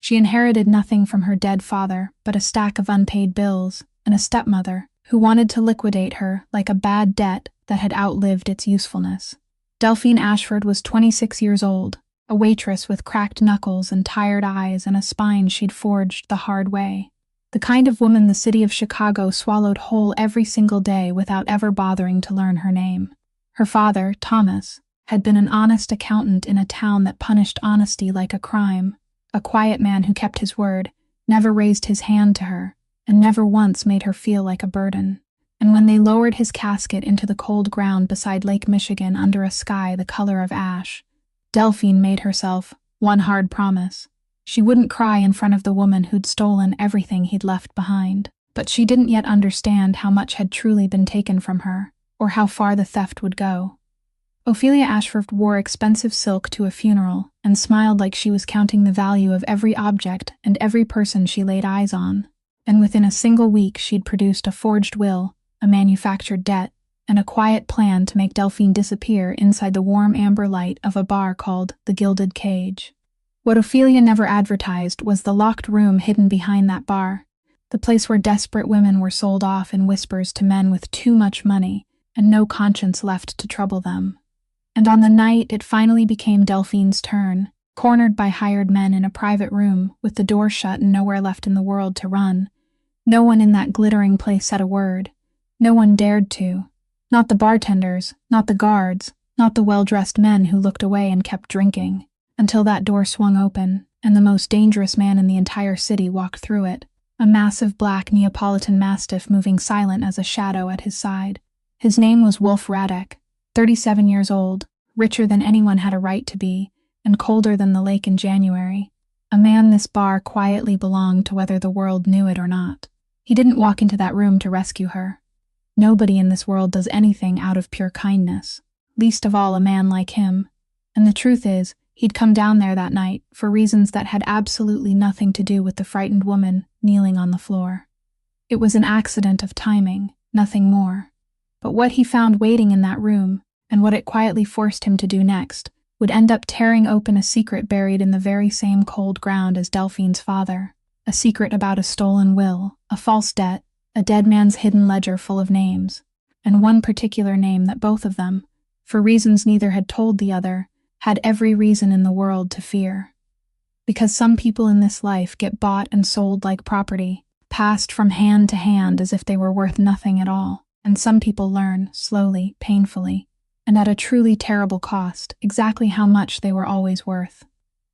She inherited nothing from her dead father but a stack of unpaid bills and a stepmother who wanted to liquidate her like a bad debt that had outlived its usefulness. Delphine Ashford was 26 years old, a waitress with cracked knuckles and tired eyes and a spine she'd forged the hard way. The kind of woman the city of Chicago swallowed whole every single day without ever bothering to learn her name. Her father, Thomas, had been an honest accountant in a town that punished honesty like a crime, a quiet man who kept his word, never raised his hand to her, and never once made her feel like a burden. And when they lowered his casket into the cold ground beside Lake Michigan under a sky the color of ash, Delphine made herself one hard promise. She wouldn't cry in front of the woman who'd stolen everything he'd left behind. But she didn't yet understand how much had truly been taken from her, or how far the theft would go. Ophelia Ashford wore expensive silk to a funeral and smiled like she was counting the value of every object and every person she laid eyes on. And within a single week she'd produced a forged will, a manufactured debt, and a quiet plan to make Delphine disappear inside the warm amber light of a bar called the Gilded Cage. What Ophelia never advertised was the locked room hidden behind that bar, the place where desperate women were sold off in whispers to men with too much money and no conscience left to trouble them. And on the night it finally became Delphine's turn, cornered by hired men in a private room with the door shut and nowhere left in the world to run. No one in that glittering place said a word. No one dared to. Not the bartenders, not the guards, not the well-dressed men who looked away and kept drinking, until that door swung open and the most dangerous man in the entire city walked through it, a massive black Neapolitan mastiff moving silent as a shadow at his side. His name was Wolf Radek, 37 years old, richer than anyone had a right to be, and colder than the lake in January. A man this bar quietly belonged to whether the world knew it or not. He didn't walk into that room to rescue her. Nobody in this world does anything out of pure kindness, least of all a man like him. And the truth is, he'd come down there that night for reasons that had absolutely nothing to do with the frightened woman kneeling on the floor. It was an accident of timing, nothing more. But what he found waiting in that room, and what it quietly forced him to do next, would end up tearing open a secret buried in the very same cold ground as Delphine's father. A secret about a stolen will, a false debt, a dead man's hidden ledger full of names, and one particular name that both of them, for reasons neither had told the other, had every reason in the world to fear. Because some people in this life get bought and sold like property, passed from hand to hand as if they were worth nothing at all, and some people learn, slowly, painfully, and at a truly terrible cost, exactly how much they were always worth.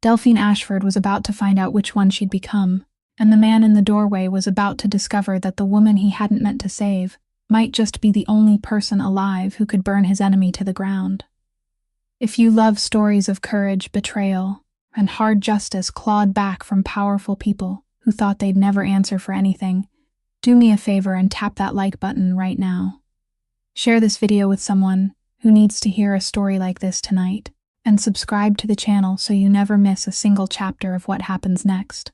Delphine Ashford was about to find out which one she'd become, and the man in the doorway was about to discover that the woman he hadn't meant to save might just be the only person alive who could burn his enemy to the ground. If you love stories of courage, betrayal, and hard justice clawed back from powerful people who thought they'd never answer for anything, do me a favor and tap that like button right now. Share this video with someone who needs to hear a story like this tonight, and subscribe to the channel so you never miss a single chapter of what happens next.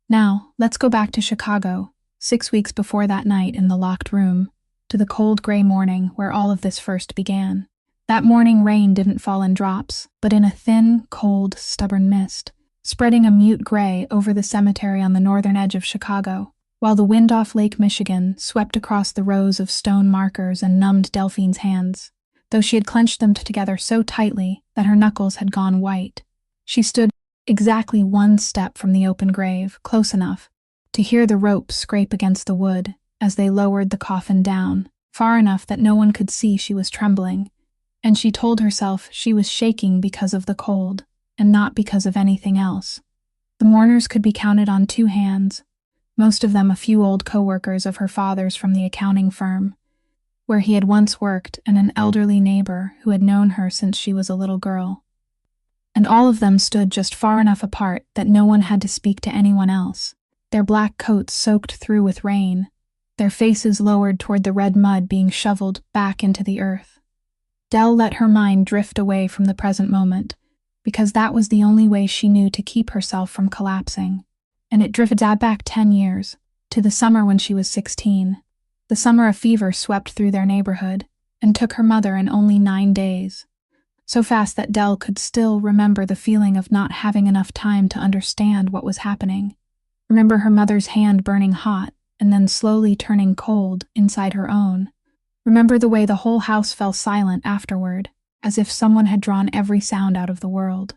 Now, let's go back to Chicago, 6 weeks before that night in the locked room, to the cold gray morning where all of this first began. That morning rain didn't fall in drops, but in a thin, cold, stubborn mist, spreading a mute gray over the cemetery on the northern edge of Chicago, while the wind off Lake Michigan swept across the rows of stone markers and numbed Delphine's hands, though she had clenched them together so tightly that her knuckles had gone white. She stood exactly one step from the open grave, close enough to hear the ropes scrape against the wood as they lowered the coffin down, far enough that no one could see she was trembling, and she told herself she was shaking because of the cold, and not because of anything else. The mourners could be counted on 2 hands, most of them a few old co-workers of her father's from the accounting firm, where he had once worked, and an elderly neighbor who had known her since she was a little girl. And all of them stood just far enough apart that no one had to speak to anyone else, their black coats soaked through with rain, their faces lowered toward the red mud being shoveled back into the earth. Dell let her mind drift away from the present moment, because that was the only way she knew to keep herself from collapsing, and it drifted back 10 years, to the summer when she was 16, the summer a fever swept through their neighborhood and took her mother in only 9 days. so fast that Dell could still remember the feeling of not having enough time to understand what was happening. Remember her mother's hand burning hot and then slowly turning cold inside her own. Remember the way the whole house fell silent afterward, as if someone had drawn every sound out of the world.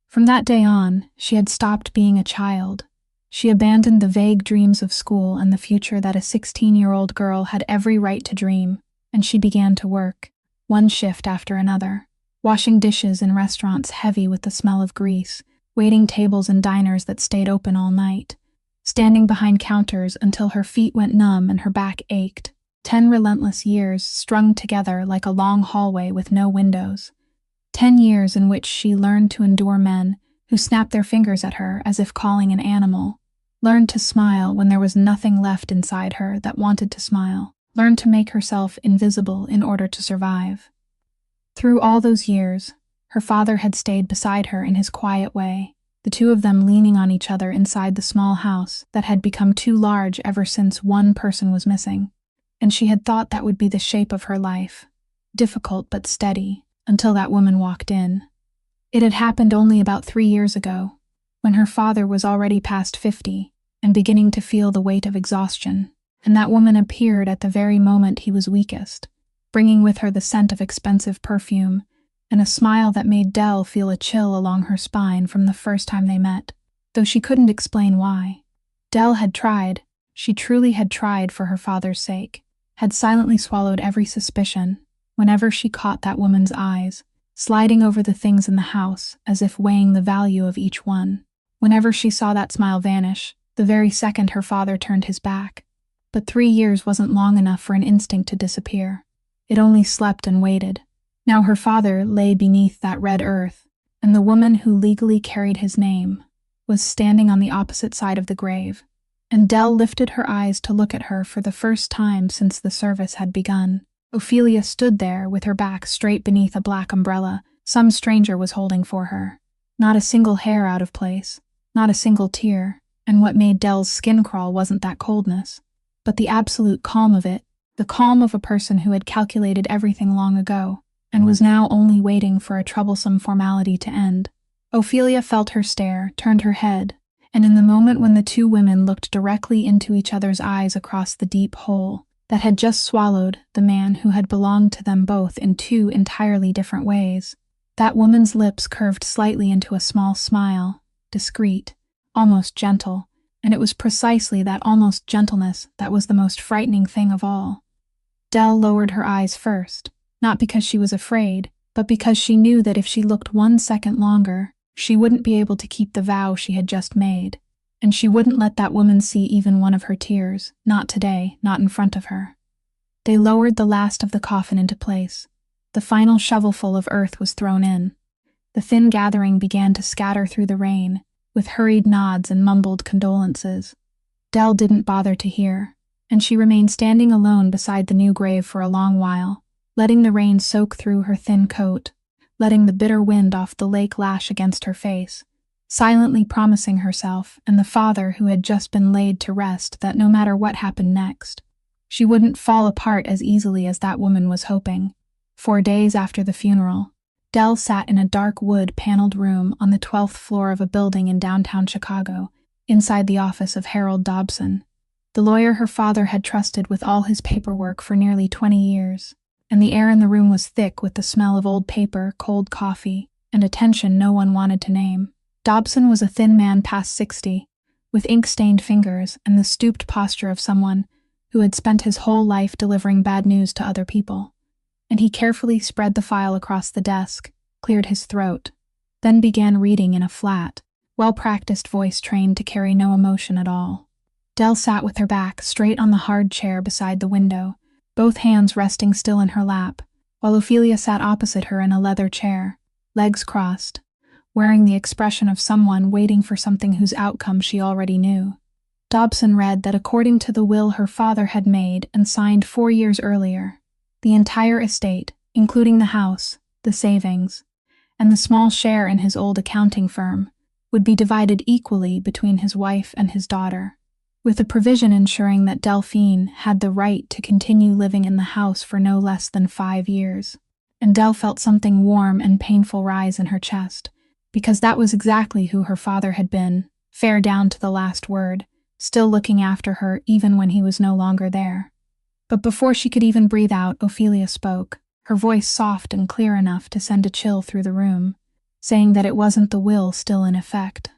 From that day on, she had stopped being a child. She abandoned the vague dreams of school and the future that a 16-year-old girl had every right to dream, and she began to work, one shift after another, washing dishes in restaurants heavy with the smell of grease, waiting tables in diners that stayed open all night, standing behind counters until her feet went numb and her back ached. 10 relentless years strung together like a long hallway with no windows. 10 years in which she learned to endure men who snapped their fingers at her as if calling an animal, learned to smile when there was nothing left inside her that wanted to smile, learned to make herself invisible in order to survive. Through all those years, her father had stayed beside her in his quiet way, the two of them leaning on each other inside the small house that had become too large ever since one person was missing. And she had thought that would be the shape of her life, difficult but steady, until that woman walked in. It had happened only about 3 years ago, when her father was already past 50 and beginning to feel the weight of exhaustion, and that woman appeared at the very moment he was weakest, bringing with her the scent of expensive perfume and a smile that made Dell feel a chill along her spine from the first time they met, though she couldn't explain why. Dell had tried, she truly had tried for her father's sake, had silently swallowed every suspicion whenever she caught that woman's eyes, sliding over the things in the house as if weighing the value of each one. Whenever she saw that smile vanish, the very second her father turned his back. But 3 years wasn't long enough for an instinct to disappear. It only slept and waited. Now her father lay beneath that red earth, and the woman who legally carried his name was standing on the opposite side of the grave. And Dell lifted her eyes to look at her for the first time since the service had begun. Ophelia stood there with her back straight beneath a black umbrella some stranger was holding for her. Not a single hair out of place, not a single tear, and what made Dell's skin crawl wasn't that coldness, but the absolute calm of it, the calm of a person who had calculated everything long ago, and was now only waiting for a troublesome formality to end. Ophelia felt her stare, turned her head, and in the moment when the two women looked directly into each other's eyes across the deep hole that had just swallowed the man who had belonged to them both in 2 entirely different ways, that woman's lips curved slightly into a small smile, discreet, almost gentle, and it was precisely that almost gentleness that was the most frightening thing of all. Dell lowered her eyes first, not because she was afraid, but because she knew that if she looked 1 second longer, she wouldn't be able to keep the vow she had just made, and she wouldn't let that woman see even one of her tears, not today, not in front of her. They lowered the last of the coffin into place. The final shovelful of earth was thrown in. The thin gathering began to scatter through the rain, with hurried nods and mumbled condolences. Dell didn't bother to hear, and she remained standing alone beside the new grave for a long while, letting the rain soak through her thin coat, letting the bitter wind off the lake lash against her face, silently promising herself and the father who had just been laid to rest that no matter what happened next, she wouldn't fall apart as easily as that woman was hoping. 4 days after the funeral, Dell sat in a dark wood-paneled room on the 12th floor of a building in downtown Chicago, inside the office of Harold Dobson, the lawyer her father had trusted with all his paperwork for nearly 20 years. And the air in the room was thick with the smell of old paper, cold coffee, and a tension no one wanted to name. Dobson was a thin man past 60, with ink-stained fingers and the stooped posture of someone who had spent his whole life delivering bad news to other people. And he carefully spread the file across the desk, cleared his throat, then began reading in a flat, well-practiced voice trained to carry no emotion at all. Dell sat with her back straight on the hard chair beside the window, both hands resting still in her lap, while Ophelia sat opposite her in a leather chair, legs crossed, wearing the expression of someone waiting for something whose outcome she already knew. Dobson read that according to the will her father had made and signed 4 years earlier, the entire estate, including the house, the savings, and the small share in his old accounting firm, would be divided equally between his wife and his daughter, with a provision ensuring that Delphine had the right to continue living in the house for no less than 5 years. and Dell felt something warm and painful rise in her chest, because that was exactly who her father had been, fair down to the last word, still looking after her even when he was no longer there. But before she could even breathe out, Ophelia spoke, her voice soft and clear enough to send a chill through the room, saying that it wasn't the will still in effect.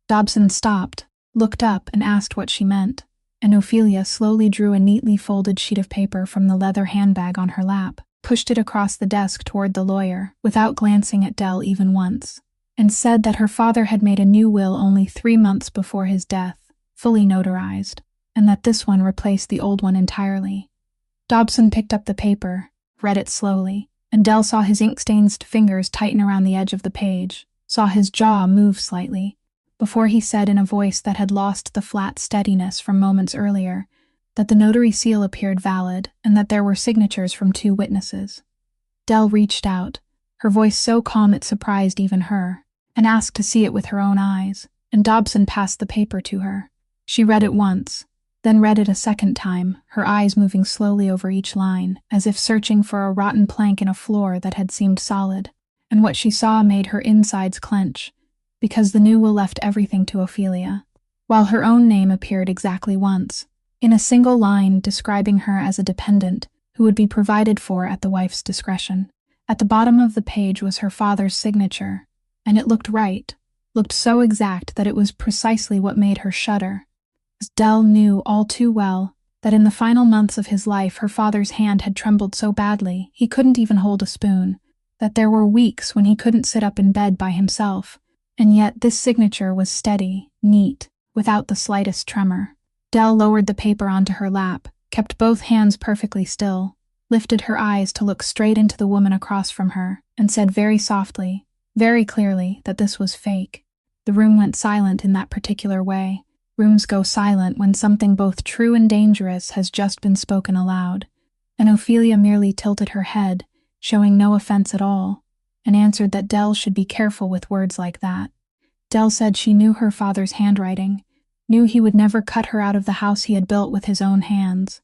Dobson stopped, looked up, and asked what she meant, and Ophelia slowly drew a neatly folded sheet of paper from the leather handbag on her lap, pushed it across the desk toward the lawyer, without glancing at Dell even once, and said that her father had made a new will only 3 months before his death, fully notarized, and that this one replaced the old one entirely. Dobson picked up the paper, read it slowly, and Dell saw his ink-stained fingers tighten around the edge of the page, saw his jaw move slightly, before he said in a voice that had lost the flat steadiness from moments earlier, that the notary seal appeared valid and that there were signatures from 2 witnesses. Dell reached out, her voice so calm it surprised even her, and asked to see it with her own eyes, and Dobson passed the paper to her. She read it once, then read it a second time, her eyes moving slowly over each line, as if searching for a rotten plank in a floor that had seemed solid, and what she saw made her insides clench, because the new will left everything to Ophelia, while her own name appeared exactly once, in a single line describing her as a dependent who would be provided for at the wife's discretion. At the bottom of the page was her father's signature, and it looked right, looked so exact that it was precisely what made her shudder. As Dell knew all too well that in the final months of his life her father's hand had trembled so badly he couldn't even hold a spoon, that there were weeks when he couldn't sit up in bed by himself, and yet this signature was steady, neat, without the slightest tremor. Dell lowered the paper onto her lap, kept both hands perfectly still, lifted her eyes to look straight into the woman across from her, and said very softly, very clearly, that this was fake. The room went silent in that particular way. Rooms go silent when something both true and dangerous has just been spoken aloud, and Ophelia merely tilted her head, showing no offense at all, and answered that Dell should be careful with words like that. Dell said she knew her father's handwriting, knew he would never cut her out of the house he had built with his own hands,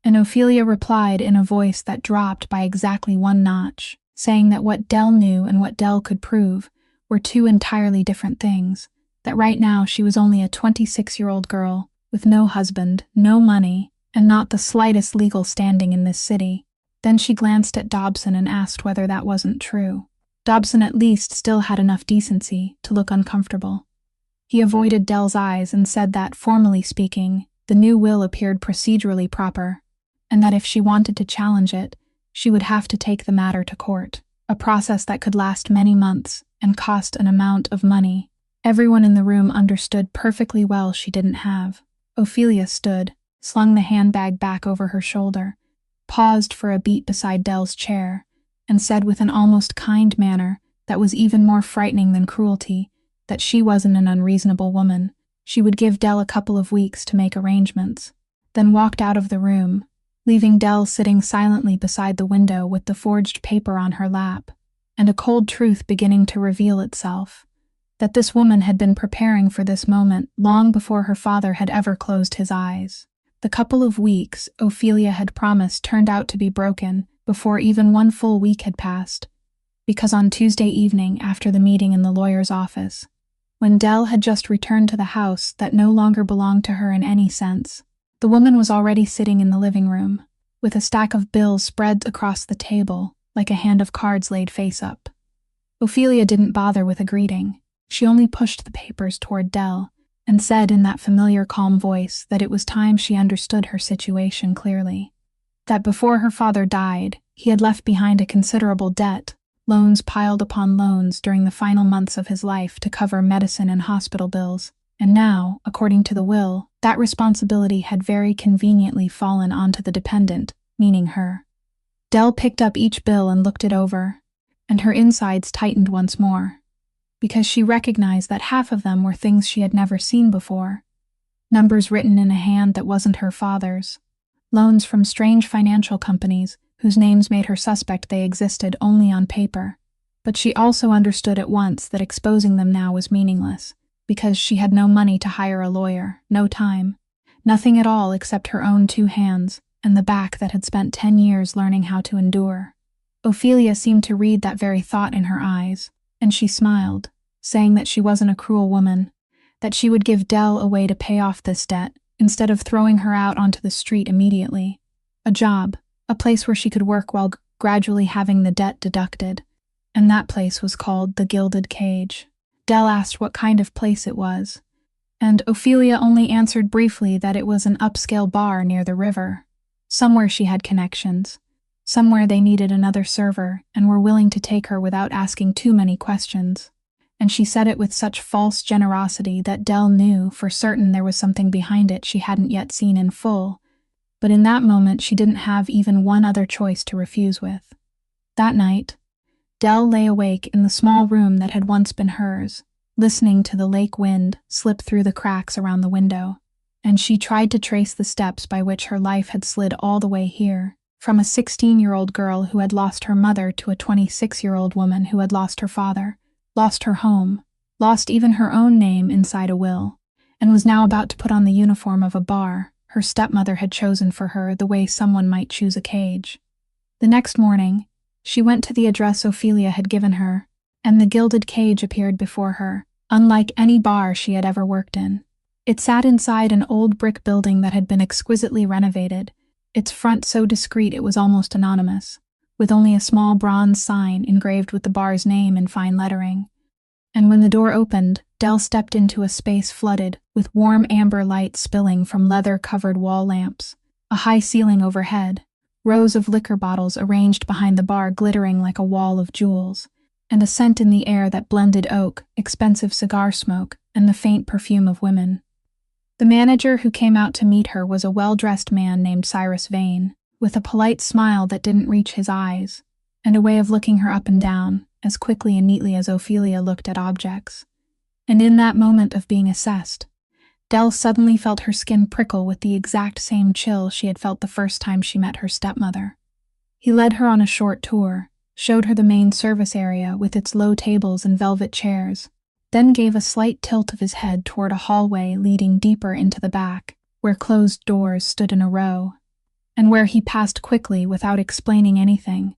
and Ophelia replied in a voice that dropped by exactly 1 notch, saying that what Dell knew and what Dell could prove were 2 entirely different things, that right now she was only a 26-year-old girl, with no husband, no money, and not the slightest legal standing in this city. Then she glanced at Dobson and asked whether that wasn't true. Dobson at least still had enough decency to look uncomfortable. He avoided Dell's eyes and said that, formally speaking, the new will appeared procedurally proper, and that if she wanted to challenge it, she would have to take the matter to court, a process that could last many months and cost an amount of money everyone in the room understood perfectly well she didn't have. Ophelia stood, slung the handbag back over her shoulder, paused for a beat beside Dell's chair, and said with an almost kind manner that was even more frightening than cruelty that she wasn't an unreasonable woman. She would give Dell a couple of weeks to make arrangements, then walked out of the room, leaving Dell sitting silently beside the window with the forged paper on her lap, and a cold truth beginning to reveal itself, that this woman had been preparing for this moment long before her father had ever closed his eyes. The couple of weeks Ophelia had promised turned out to be broken before even 1 full week had passed, because on Tuesday evening after the meeting in the lawyer's office, when Dell had just returned to the house that no longer belonged to her in any sense, the woman was already sitting in the living room, with a stack of bills spread across the table like a hand of cards laid face up. Ophelia didn't bother with a greeting. She only pushed the papers toward Dell and said in that familiar calm voice that it was time she understood her situation clearly. That before her father died, he had left behind a considerable debt, loans piled upon loans during the final months of his life to cover medicine and hospital bills, and now, according to the will, that responsibility had very conveniently fallen onto the dependent, meaning her. Dell picked up each bill and looked it over, and her insides tightened once more, because she recognized that half of them were things she had never seen before. Numbers written in a hand that wasn't her father's. Loans from strange financial companies whose names made her suspect they existed only on paper. But she also understood at once that exposing them now was meaningless, because she had no money to hire a lawyer, no time, nothing at all except her own 2 hands and the back that had spent 10 years learning how to endure. Ophelia seemed to read that very thought in her eyes, and she smiled, saying that she wasn't a cruel woman, that she would give Dell a way to pay off this debt instead of throwing her out onto the street immediately. A job, a place where she could work while gradually having the debt deducted, and that place was called the Gilded Cage. Dell asked what kind of place it was, and Ophelia only answered briefly that it was an upscale bar near the river. Somewhere she had connections. Somewhere they needed another server and were willing to take her without asking too many questions. And she said it with such false generosity that Dell knew for certain there was something behind it she hadn't yet seen in full, but in that moment she didn't have even one other choice to refuse with. That night, Dell lay awake in the small room that had once been hers, listening to the lake wind slip through the cracks around the window, and she tried to trace the steps by which her life had slid all the way here, from a 16-year-old girl who had lost her mother to a 26-year-old woman who had lost her father, lost her home, lost even her own name inside a will, and was now about to put on the uniform of a bar her stepmother had chosen for her the way someone might choose a cage. The next morning, she went to the address Ophelia had given her, and the Gilded Cage appeared before her, unlike any bar she had ever worked in. It sat inside an old brick building that had been exquisitely renovated, its front so discreet it was almost anonymous, with only a small bronze sign engraved with the bar's name in fine lettering. And when the door opened, Dell stepped into a space flooded with warm amber light spilling from leather-covered wall lamps, a high ceiling overhead, rows of liquor bottles arranged behind the bar glittering like a wall of jewels, and a scent in the air that blended oak, expensive cigar smoke, and the faint perfume of women. The manager who came out to meet her was a well-dressed man named Cyrus Vane, with a polite smile that didn't reach his eyes, and a way of looking her up and down, as quickly and neatly as Ophelia looked at objects. And in that moment of being assessed, Dell suddenly felt her skin prickle with the exact same chill she had felt the first time she met her stepmother. He led her on a short tour, showed her the main service area with its low tables and velvet chairs, then gave a slight tilt of his head toward a hallway leading deeper into the back, where closed doors stood in a row, and where he passed quickly without explaining anything,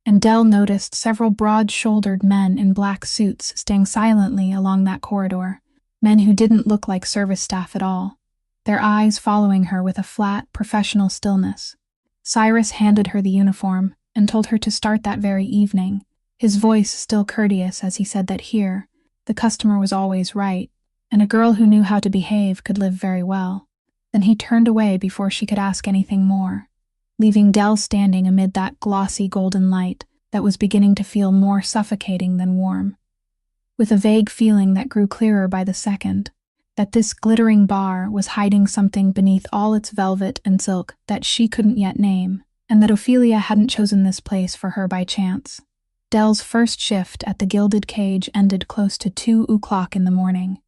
and Dell noticed several broad-shouldered men in black suits staying silently along that corridor, men who didn't look like service staff at all, their eyes following her with a flat, professional stillness. Cyrus handed her the uniform and told her to start that very evening, his voice still courteous as he said that here, the customer was always right, and a girl who knew how to behave could live very well. Then he turned away before she could ask anything more, leaving Dell standing amid that glossy golden light that was beginning to feel more suffocating than warm, with a vague feeling that grew clearer by the second, that this glittering bar was hiding something beneath all its velvet and silk that she couldn't yet name, and that Ophelia hadn't chosen this place for her by chance. Dell's first shift at the Gilded Cage ended close to 2 o'clock in the morning,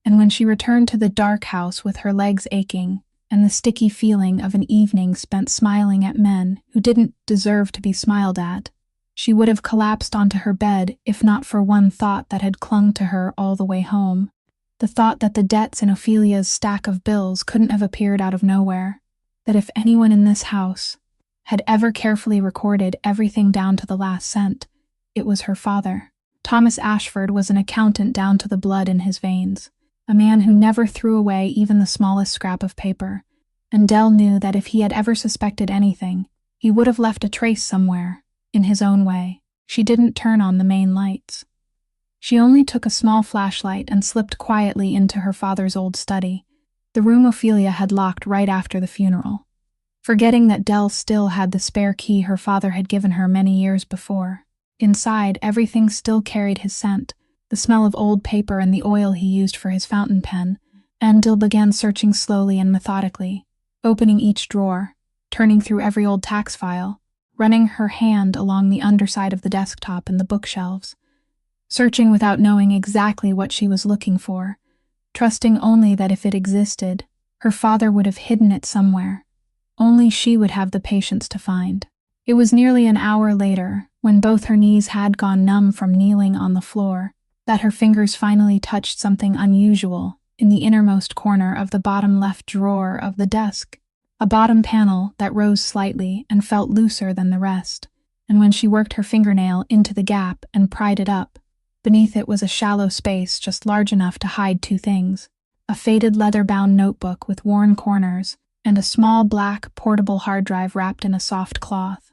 and when she returned to the dark house with her legs aching and the sticky feeling of an evening spent smiling at men who didn't deserve to be smiled at, she would have collapsed onto her bed if not for one thought that had clung to her all the way home, the thought that the debts in Ophelia's stack of bills couldn't have appeared out of nowhere, that if anyone in this house had ever carefully recorded everything down to the last cent, it was her father. Thomas Ashford was an accountant down to the blood in his veins, a man who never threw away even the smallest scrap of paper, and Dell knew that if he had ever suspected anything, he would have left a trace somewhere, in his own way. She didn't turn on the main lights. She only took a small flashlight and slipped quietly into her father's old study, the room Ophelia had locked right after the funeral, forgetting that Dell still had the spare key her father had given her many years before. Inside, everything still carried his scent, the smell of old paper and the oil he used for his fountain pen, and Dell began searching slowly and methodically, opening each drawer, turning through every old tax file, running her hand along the underside of the desktop and the bookshelves, searching without knowing exactly what she was looking for, trusting only that if it existed, her father would have hidden it somewhere. Only she would have the patience to find. It was nearly an hour later, when both her knees had gone numb from kneeling on the floor, that her fingers finally touched something unusual in the innermost corner of the bottom left drawer of the desk, a bottom panel that rose slightly and felt looser than the rest, and when she worked her fingernail into the gap and pried it up, beneath it was a shallow space just large enough to hide two things: a faded leather-bound notebook with worn corners, and a small black portable hard drive wrapped in a soft cloth.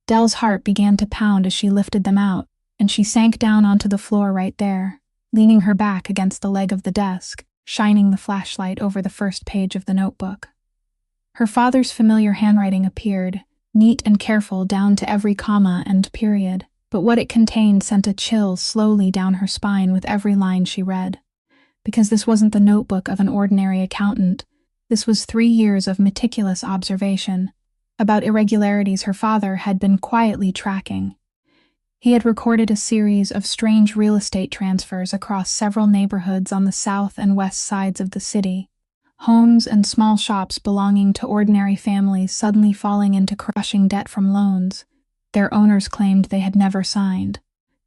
Del's heart began to pound as she lifted them out, and she sank down onto the floor right there, leaning her back against the leg of the desk, shining the flashlight over the first page of the notebook. Her father's familiar handwriting appeared, neat and careful down to every comma and period, but what it contained sent a chill slowly down her spine with every line she read. Because this wasn't the notebook of an ordinary accountant, this was 3 years of meticulous observation about irregularities her father had been quietly tracking. He had recorded a series of strange real estate transfers across several neighborhoods on the south and west sides of the city, homes and small shops belonging to ordinary families suddenly falling into crushing debt from loans their owners claimed they had never signed,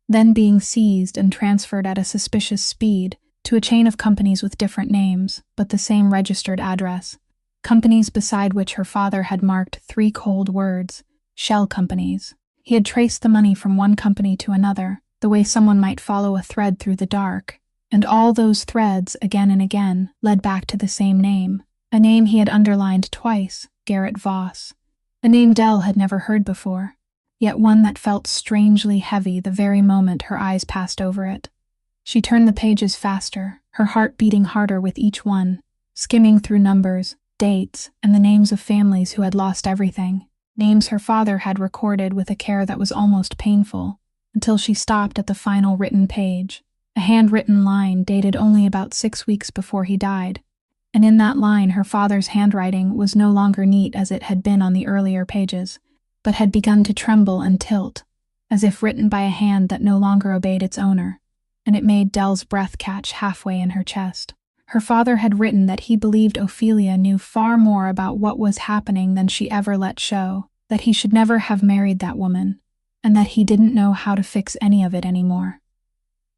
then being seized and transferred at a suspicious speed to a chain of companies with different names, but the same registered address, companies beside which her father had marked 3 cold words: shell companies. He had traced the money from one company to another, the way someone might follow a thread through the dark, and all those threads, again and again, led back to the same name, a name he had underlined twice: Garrett Voss, a name Del had never heard before, yet one that felt strangely heavy the very moment her eyes passed over it. She turned the pages faster, her heart beating harder with each one, skimming through numbers, dates, and the names of families who had lost everything, names her father had recorded with a care that was almost painful, until she stopped at the final written page, a handwritten line dated only about 6 weeks before he died, and in that line her father's handwriting was no longer neat as it had been on the earlier pages, but had begun to tremble and tilt, as if written by a hand that no longer obeyed its owner, and it made Del's breath catch halfway in her chest. Her father had written that he believed Ophelia knew far more about what was happening than she ever let show, that he should never have married that woman, and that he didn't know how to fix any of it anymore.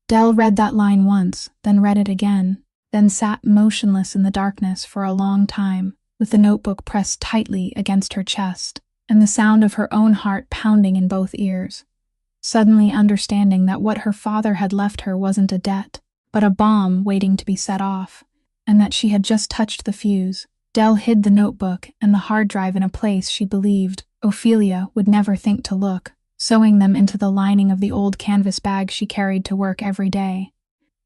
Del read that line once, then read it again, then sat motionless in the darkness for a long time, with the notebook pressed tightly against her chest, and the sound of her own heart pounding in both ears, suddenly understanding that what her father had left her wasn't a debt, but a bomb waiting to be set off, and that she had just touched the fuse. Del hid the notebook and the hard drive in a place she believed Ophelia would never think to look, sewing them into the lining of the old canvas bag she carried to work every day.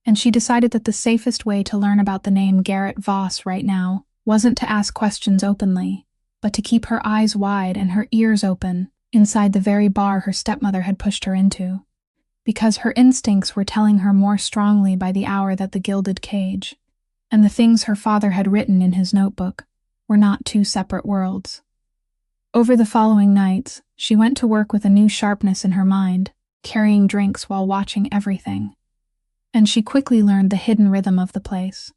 And she decided that the safest way to learn about the name Garrett Voss right now wasn't to ask questions openly, but to keep her eyes wide and her ears open inside the very bar her stepmother had pushed her into, because her instincts were telling her more strongly by the hour that the gilded cage, and the things her father had written in his notebook, were not 2 separate worlds. Over the following nights, she went to work with a new sharpness in her mind, carrying drinks while watching everything. And she quickly learned the hidden rhythm of the place.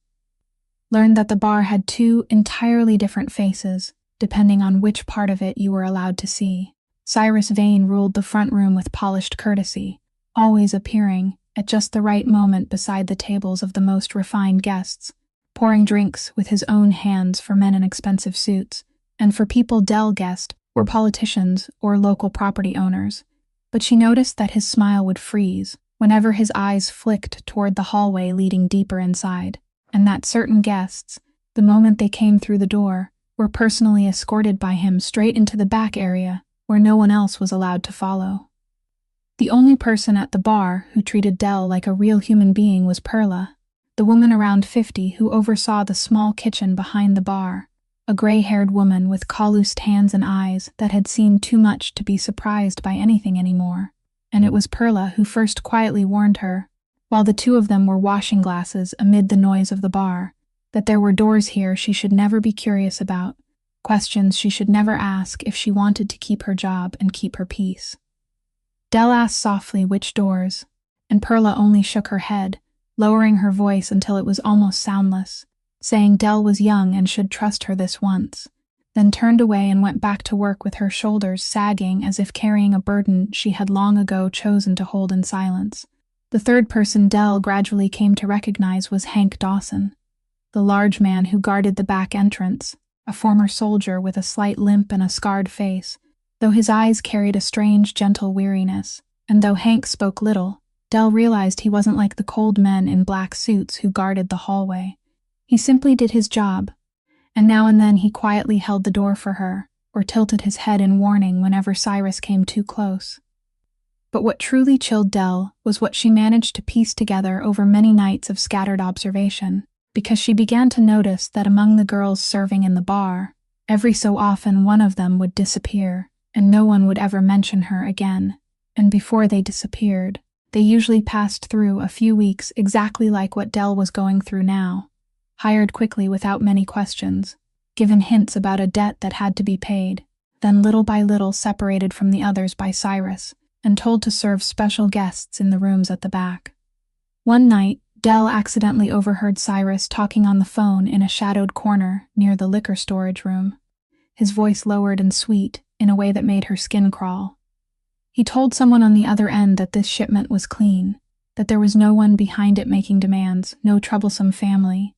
Learned that the bar had 2 entirely different faces, depending on which part of it you were allowed to see. Cyrus Vane ruled the front room with polished courtesy, always appearing at just the right moment beside the tables of the most refined guests, pouring drinks with his own hands for men in expensive suits, and for people Del guessed were politicians or local property owners. But she noticed that his smile would freeze whenever his eyes flicked toward the hallway leading deeper inside, and that certain guests, the moment they came through the door, were personally escorted by him straight into the back area where no one else was allowed to follow. The only person at the bar who treated Del like a real human being was Perla, the woman around 50 who oversaw the small kitchen behind the bar, a gray-haired woman with calloused hands and eyes that had seen too much to be surprised by anything anymore. And it was Perla who first quietly warned her, while the 2 of them were washing glasses amid the noise of the bar, that there were doors here she should never be curious about, questions she should never ask if she wanted to keep her job and keep her peace. Del asked softly which doors, and Perla only shook her head, lowering her voice until it was almost soundless, saying Del was young and should trust her this once, then turned away and went back to work with her shoulders sagging as if carrying a burden she had long ago chosen to hold in silence. The third person Del gradually came to recognize was Hank Dawson, the large man who guarded the back entrance, a former soldier with a slight limp and a scarred face, though his eyes carried a strange, gentle weariness, and though Hank spoke little, Dell realized he wasn't like the cold men in black suits who guarded the hallway. He simply did his job, and now and then he quietly held the door for her, or tilted his head in warning whenever Cyrus came too close. But what truly chilled Dell was what she managed to piece together over many nights of scattered observation, because she began to notice that among the girls serving in the bar, every so often one of them would disappear, and no one would ever mention her again. And before they disappeared, they usually passed through a few weeks exactly like what Dell was going through now, hired quickly without many questions, given hints about a debt that had to be paid, then little by little separated from the others by Cyrus, and told to serve special guests in the rooms at the back. One night, Dell accidentally overheard Cyrus talking on the phone in a shadowed corner near the liquor storage room, his voice lowered and sweet in a way that made her skin crawl. He told someone on the other end that this shipment was clean, that there was no one behind it making demands, no troublesome family,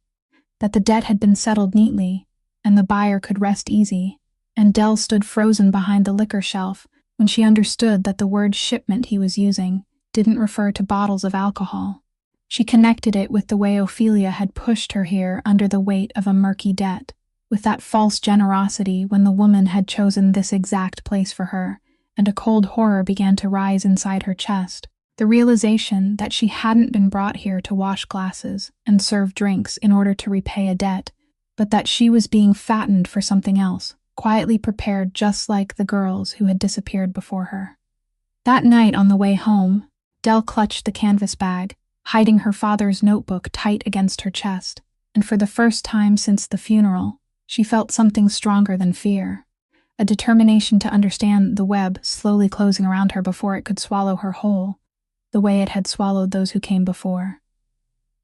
that the debt had been settled neatly, and the buyer could rest easy, and Dell stood frozen behind the liquor shelf when she understood that the word shipment he was using didn't refer to bottles of alcohol. She connected it with the way Ophelia had pushed her here under the weight of a murky debt, with that false generosity when the woman had chosen this exact place for her, and a cold horror began to rise inside her chest, the realization that she hadn't been brought here to wash glasses and serve drinks in order to repay a debt, but that she was being fattened for something else, quietly prepared just like the girls who had disappeared before her. That night on the way home, Dell clutched the canvas bag, hiding her father's notebook tight against her chest, and for the first time since the funeral, she felt something stronger than fear, a determination to understand the web slowly closing around her before it could swallow her whole, the way it had swallowed those who came before.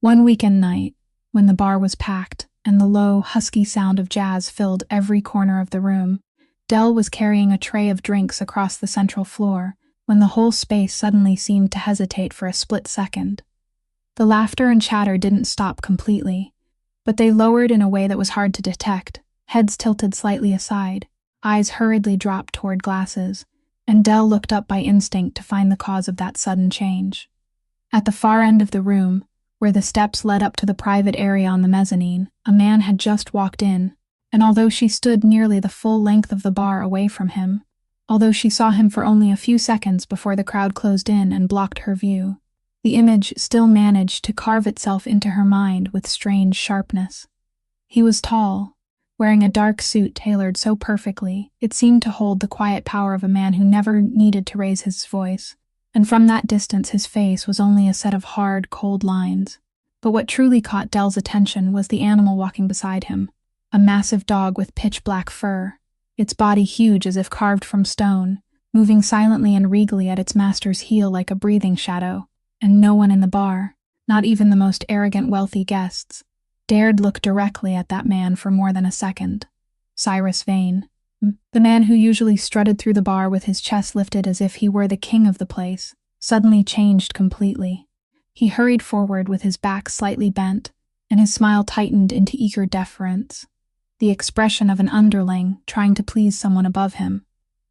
One weekend night, when the bar was packed and the low, husky sound of jazz filled every corner of the room, Dell was carrying a tray of drinks across the central floor when the whole space suddenly seemed to hesitate for a split second. The laughter and chatter didn't stop completely, but they lowered in a way that was hard to detect, heads tilted slightly aside, eyes hurriedly dropped toward glasses, and Dell looked up by instinct to find the cause of that sudden change. At the far end of the room, where the steps led up to the private area on the mezzanine, a man had just walked in, and although she stood nearly the full length of the bar away from him, although she saw him for only a few seconds before the crowd closed in and blocked her view, the image still managed to carve itself into her mind with strange sharpness. He was tall, wearing a dark suit tailored so perfectly it seemed to hold the quiet power of a man who never needed to raise his voice, and from that distance his face was only a set of hard, cold lines. But what truly caught Dell's attention was the animal walking beside him, a massive dog with pitch-black fur, its body huge as if carved from stone, moving silently and regally at its master's heel like a breathing shadow, and no one in the bar, not even the most arrogant wealthy guests, dared look directly at that man for more than a second. Cyrus Vane, the man who usually strutted through the bar with his chest lifted as if he were the king of the place, suddenly changed completely. He hurried forward with his back slightly bent, and his smile tightened into eager deference, the expression of an underling trying to please someone above him.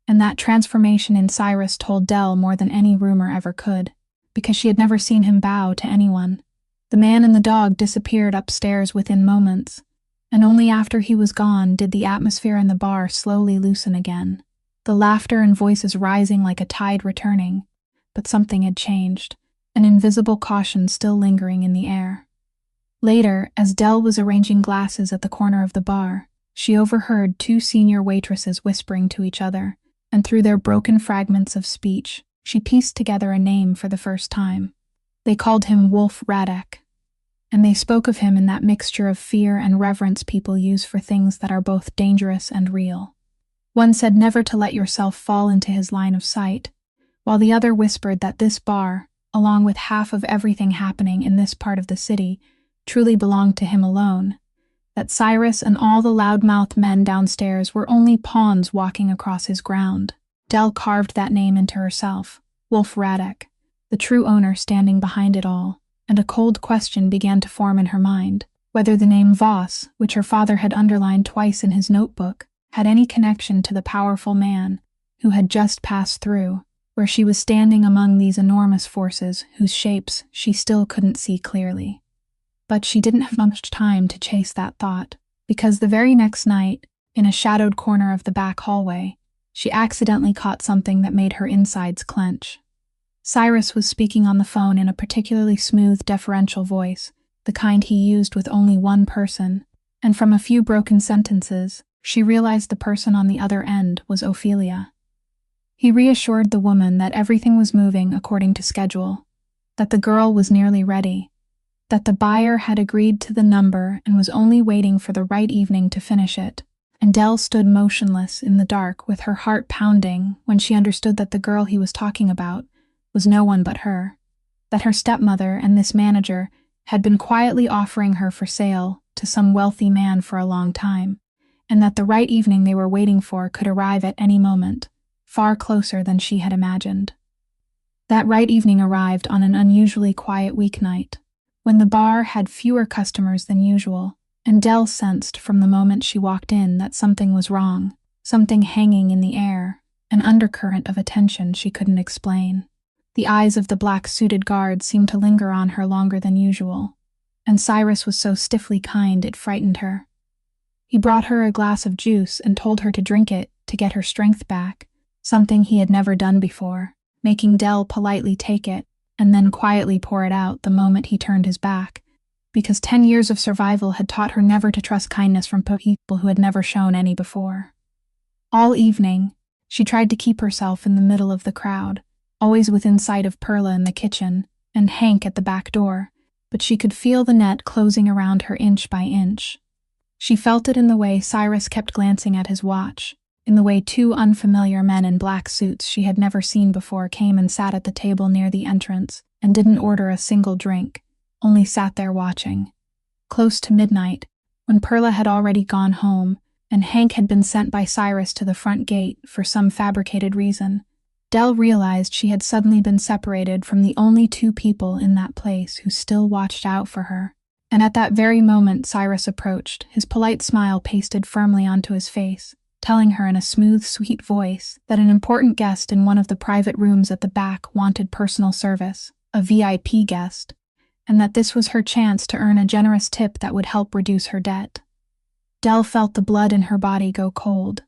And that transformation in Cyrus told Dell more than any rumor ever could, because she had never seen him bow to anyone. The man and the dog disappeared upstairs within moments, and only after he was gone did the atmosphere in the bar slowly loosen again, the laughter and voices rising like a tide returning, but something had changed, an invisible caution still lingering in the air. Later, as Dell was arranging glasses at the corner of the bar, she overheard two senior waitresses whispering to each other, and through their broken fragments of speech, she pieced together a name for the first time. They called him Wolf Radek, and they spoke of him in that mixture of fear and reverence people use for things that are both dangerous and real. One said never to let yourself fall into his line of sight, while the other whispered that this bar, along with half of everything happening in this part of the city, truly belonged to him alone, that Cyrus and all the loudmouthed men downstairs were only pawns walking across his ground. Dell carved that name into herself, Wolf Radek, the true owner standing behind it all, and a cold question began to form in her mind, whether the name Voss, which her father had underlined twice in his notebook, had any connection to the powerful man who had just passed through, where she was standing among these enormous forces whose shapes she still couldn't see clearly. But she didn't have much time to chase that thought, because the very next night, in a shadowed corner of the back hallway, she accidentally caught something that made her insides clench. Cyrus was speaking on the phone in a particularly smooth, deferential voice, the kind he used with only one person, and from a few broken sentences, she realized the person on the other end was Ophelia. He reassured the woman that everything was moving according to schedule, that the girl was nearly ready, that the buyer had agreed to the number and was only waiting for the right evening to finish it, and Dell stood motionless in the dark with her heart pounding when she understood that the girl he was talking about was no one but her, that her stepmother and this manager had been quietly offering her for sale to some wealthy man for a long time, and that the right evening they were waiting for could arrive at any moment, far closer than she had imagined. That right evening arrived on an unusually quiet weeknight, when the bar had fewer customers than usual, and Dell sensed from the moment she walked in that something was wrong, something hanging in the air, an undercurrent of attention she couldn't explain. The eyes of the black-suited guard seemed to linger on her longer than usual, and Cyrus was so stiffly kind it frightened her. He brought her a glass of juice and told her to drink it to get her strength back, something he had never done before, making Dell politely take it and then quietly pour it out the moment he turned his back, because 10 years of survival had taught her never to trust kindness from people who had never shown any before. All evening, she tried to keep herself in the middle of the crowd, always within sight of Perla in the kitchen and Hank at the back door, but she could feel the net closing around her inch by inch. She felt it in the way Cyrus kept glancing at his watch, in the way 2 unfamiliar men in black suits she had never seen before came and sat at the table near the entrance and didn't order a single drink, only sat there watching. Close to midnight, when Perla had already gone home and Hank had been sent by Cyrus to the front gate for some fabricated reason, Dell realized she had suddenly been separated from the only 2 people in that place who still watched out for her. And at that very moment Cyrus approached, his polite smile pasted firmly onto his face, telling her in a smooth, sweet voice that an important guest in one of the private rooms at the back wanted personal service, a VIP guest, and that this was her chance to earn a generous tip that would help reduce her debt. Dell felt the blood in her body go cold.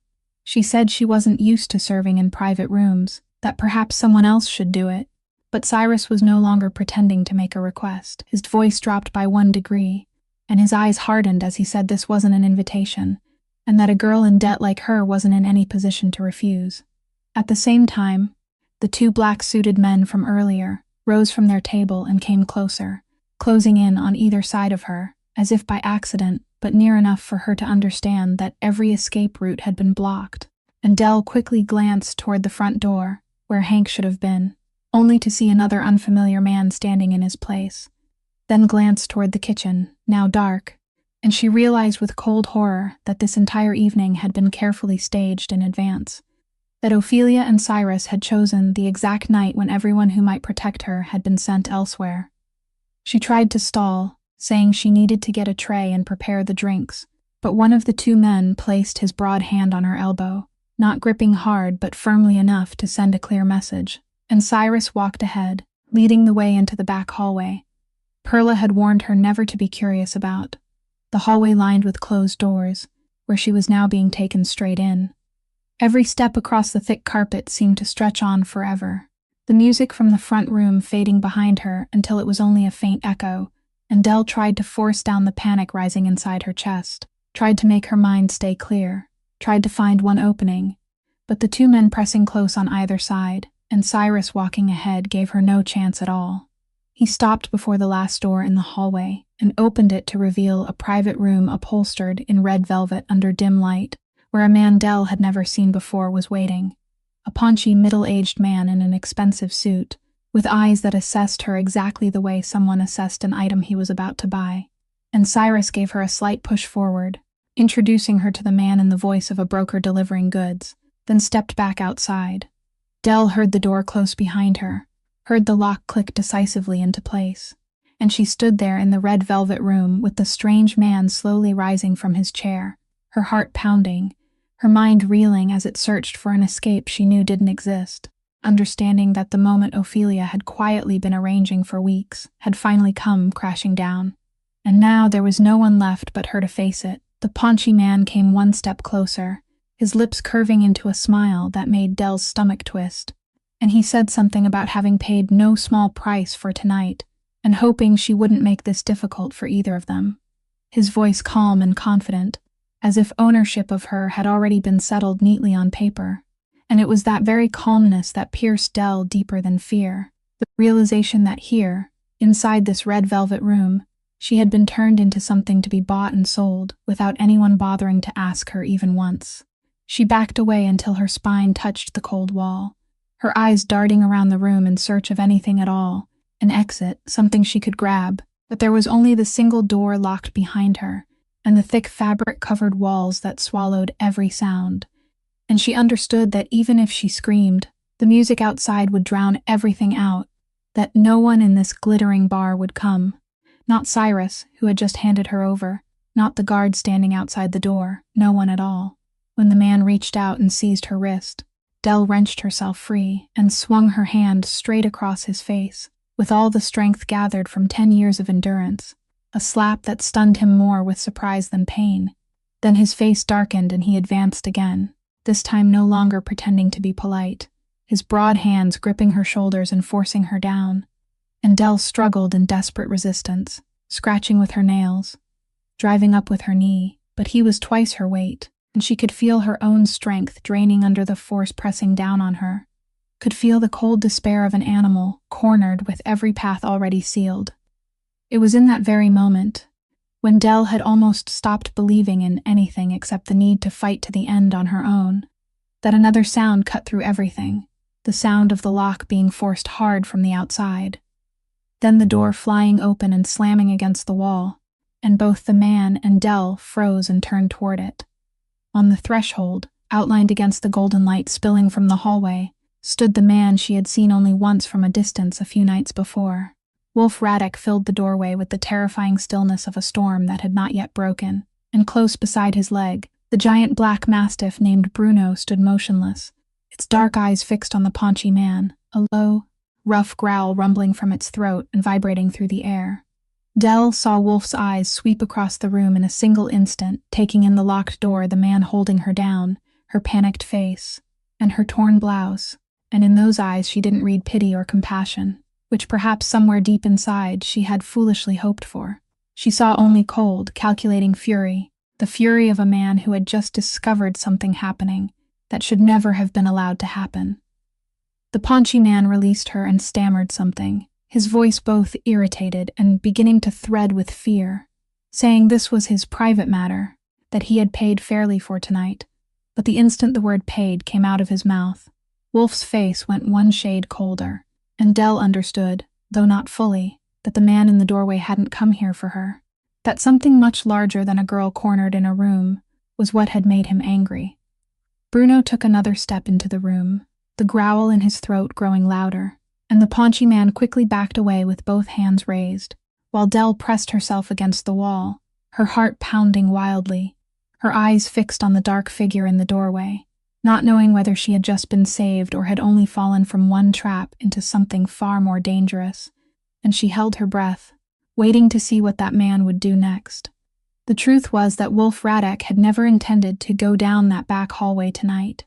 She said she wasn't used to serving in private rooms, that perhaps someone else should do it, but Cyrus was no longer pretending to make a request. His voice dropped by 1 degree, and his eyes hardened as he said this wasn't an invitation, and that a girl in debt like her wasn't in any position to refuse. At the same time, the 2 black-suited men from earlier rose from their table and came closer, closing in on either side of her, as if by accident, but near enough for her to understand that every escape route had been blocked, and Dell quickly glanced toward the front door, where Hank should have been, only to see another unfamiliar man standing in his place, then glanced toward the kitchen, now dark, and she realized with cold horror that this entire evening had been carefully staged in advance, that Ophelia and Cyrus had chosen the exact night when everyone who might protect her had been sent elsewhere. She tried to stall, saying she needed to get a tray and prepare the drinks, but one of the 2 men placed his broad hand on her elbow, not gripping hard but firmly enough to send a clear message, and Cyrus walked ahead, leading the way into the back hallway. Perla had warned her never to be curious about the hallway lined with closed doors, where she was now being taken straight in. Every step across the thick carpet seemed to stretch on forever, the music from the front room fading behind her until it was only a faint echo, and Dell tried to force down the panic rising inside her chest, tried to make her mind stay clear, tried to find one opening, but the 2 men pressing close on either side, and Cyrus walking ahead gave her no chance at all. He stopped before the last door in the hallway and opened it to reveal a private room upholstered in red velvet under dim light, where a man Dell had never seen before was waiting, a paunchy middle-aged man in an expensive suit, with eyes that assessed her exactly the way someone assessed an item he was about to buy, and Cyrus gave her a slight push forward, introducing her to the man in the voice of a broker delivering goods, then stepped back outside. Dell heard the door close behind her, heard the lock click decisively into place, and she stood there in the red velvet room with the strange man slowly rising from his chair, her heart pounding, her mind reeling as it searched for an escape she knew didn't exist, understanding that the moment Ophelia had quietly been arranging for weeks had finally come crashing down. And now there was no one left but her to face it. The paunchy man came one step closer, his lips curving into a smile that made Dell's stomach twist, and he said something about having paid no small price for tonight, and hoping she wouldn't make this difficult for either of them. His voice calm and confident, as if ownership of her had already been settled neatly on paper. And it was that very calmness that pierced Dell deeper than fear, the realization that here, inside this red velvet room, she had been turned into something to be bought and sold without anyone bothering to ask her even once. She backed away until her spine touched the cold wall, her eyes darting around the room in search of anything at all, an exit, something she could grab, but there was only the single door locked behind her, and the thick fabric-covered walls that swallowed every sound. And she understood that even if she screamed, the music outside would drown everything out, that no one in this glittering bar would come. Not Cyrus, who had just handed her over, not the guard standing outside the door, no one at all. When the man reached out and seized her wrist, Dell wrenched herself free and swung her hand straight across his face, with all the strength gathered from 10 years of endurance, a slap that stunned him more with surprise than pain. Then his face darkened and he advanced again, this time no longer pretending to be polite, his broad hands gripping her shoulders and forcing her down. And Dell struggled in desperate resistance, scratching with her nails, driving up with her knee, but he was twice her weight, and she could feel her own strength draining under the force pressing down on her, could feel the cold despair of an animal cornered with every path already sealed. It was in that very moment, when Dell had almost stopped believing in anything except the need to fight to the end on her own, that another sound cut through everything, the sound of the lock being forced hard from the outside. Then the door flying open and slamming against the wall, and both the man and Dell froze and turned toward it. On the threshold, outlined against the golden light spilling from the hallway, stood the man she had seen only once from a distance a few nights before. Wolf Radek filled the doorway with the terrifying stillness of a storm that had not yet broken, and close beside his leg, the giant black mastiff named Bruno stood motionless, its dark eyes fixed on the paunchy man, a low, rough growl rumbling from its throat and vibrating through the air. Dell saw Wolf's eyes sweep across the room in a single instant, taking in the locked door, the man holding her down, her panicked face, and her torn blouse, and in those eyes she didn't read pity or compassion, which perhaps somewhere deep inside she had foolishly hoped for. She saw only cold, calculating fury, the fury of a man who had just discovered something happening that should never have been allowed to happen. The paunchy man released her and stammered something, his voice both irritated and beginning to thread with fear, saying this was his private matter, that he had paid fairly for tonight. But the instant the word paid came out of his mouth, Wolf's face went one shade colder, and Dell understood, though not fully, that the man in the doorway hadn't come here for her, that something much larger than a girl cornered in a room was what had made him angry. Bruno took another step into the room, the growl in his throat growing louder, and the paunchy man quickly backed away with both hands raised, while Dell pressed herself against the wall, her heart pounding wildly, her eyes fixed on the dark figure in the doorway, not knowing whether she had just been saved or had only fallen from one trap into something far more dangerous, and she held her breath, waiting to see what that man would do next. The truth was that Wolf Radek had never intended to go down that back hallway tonight,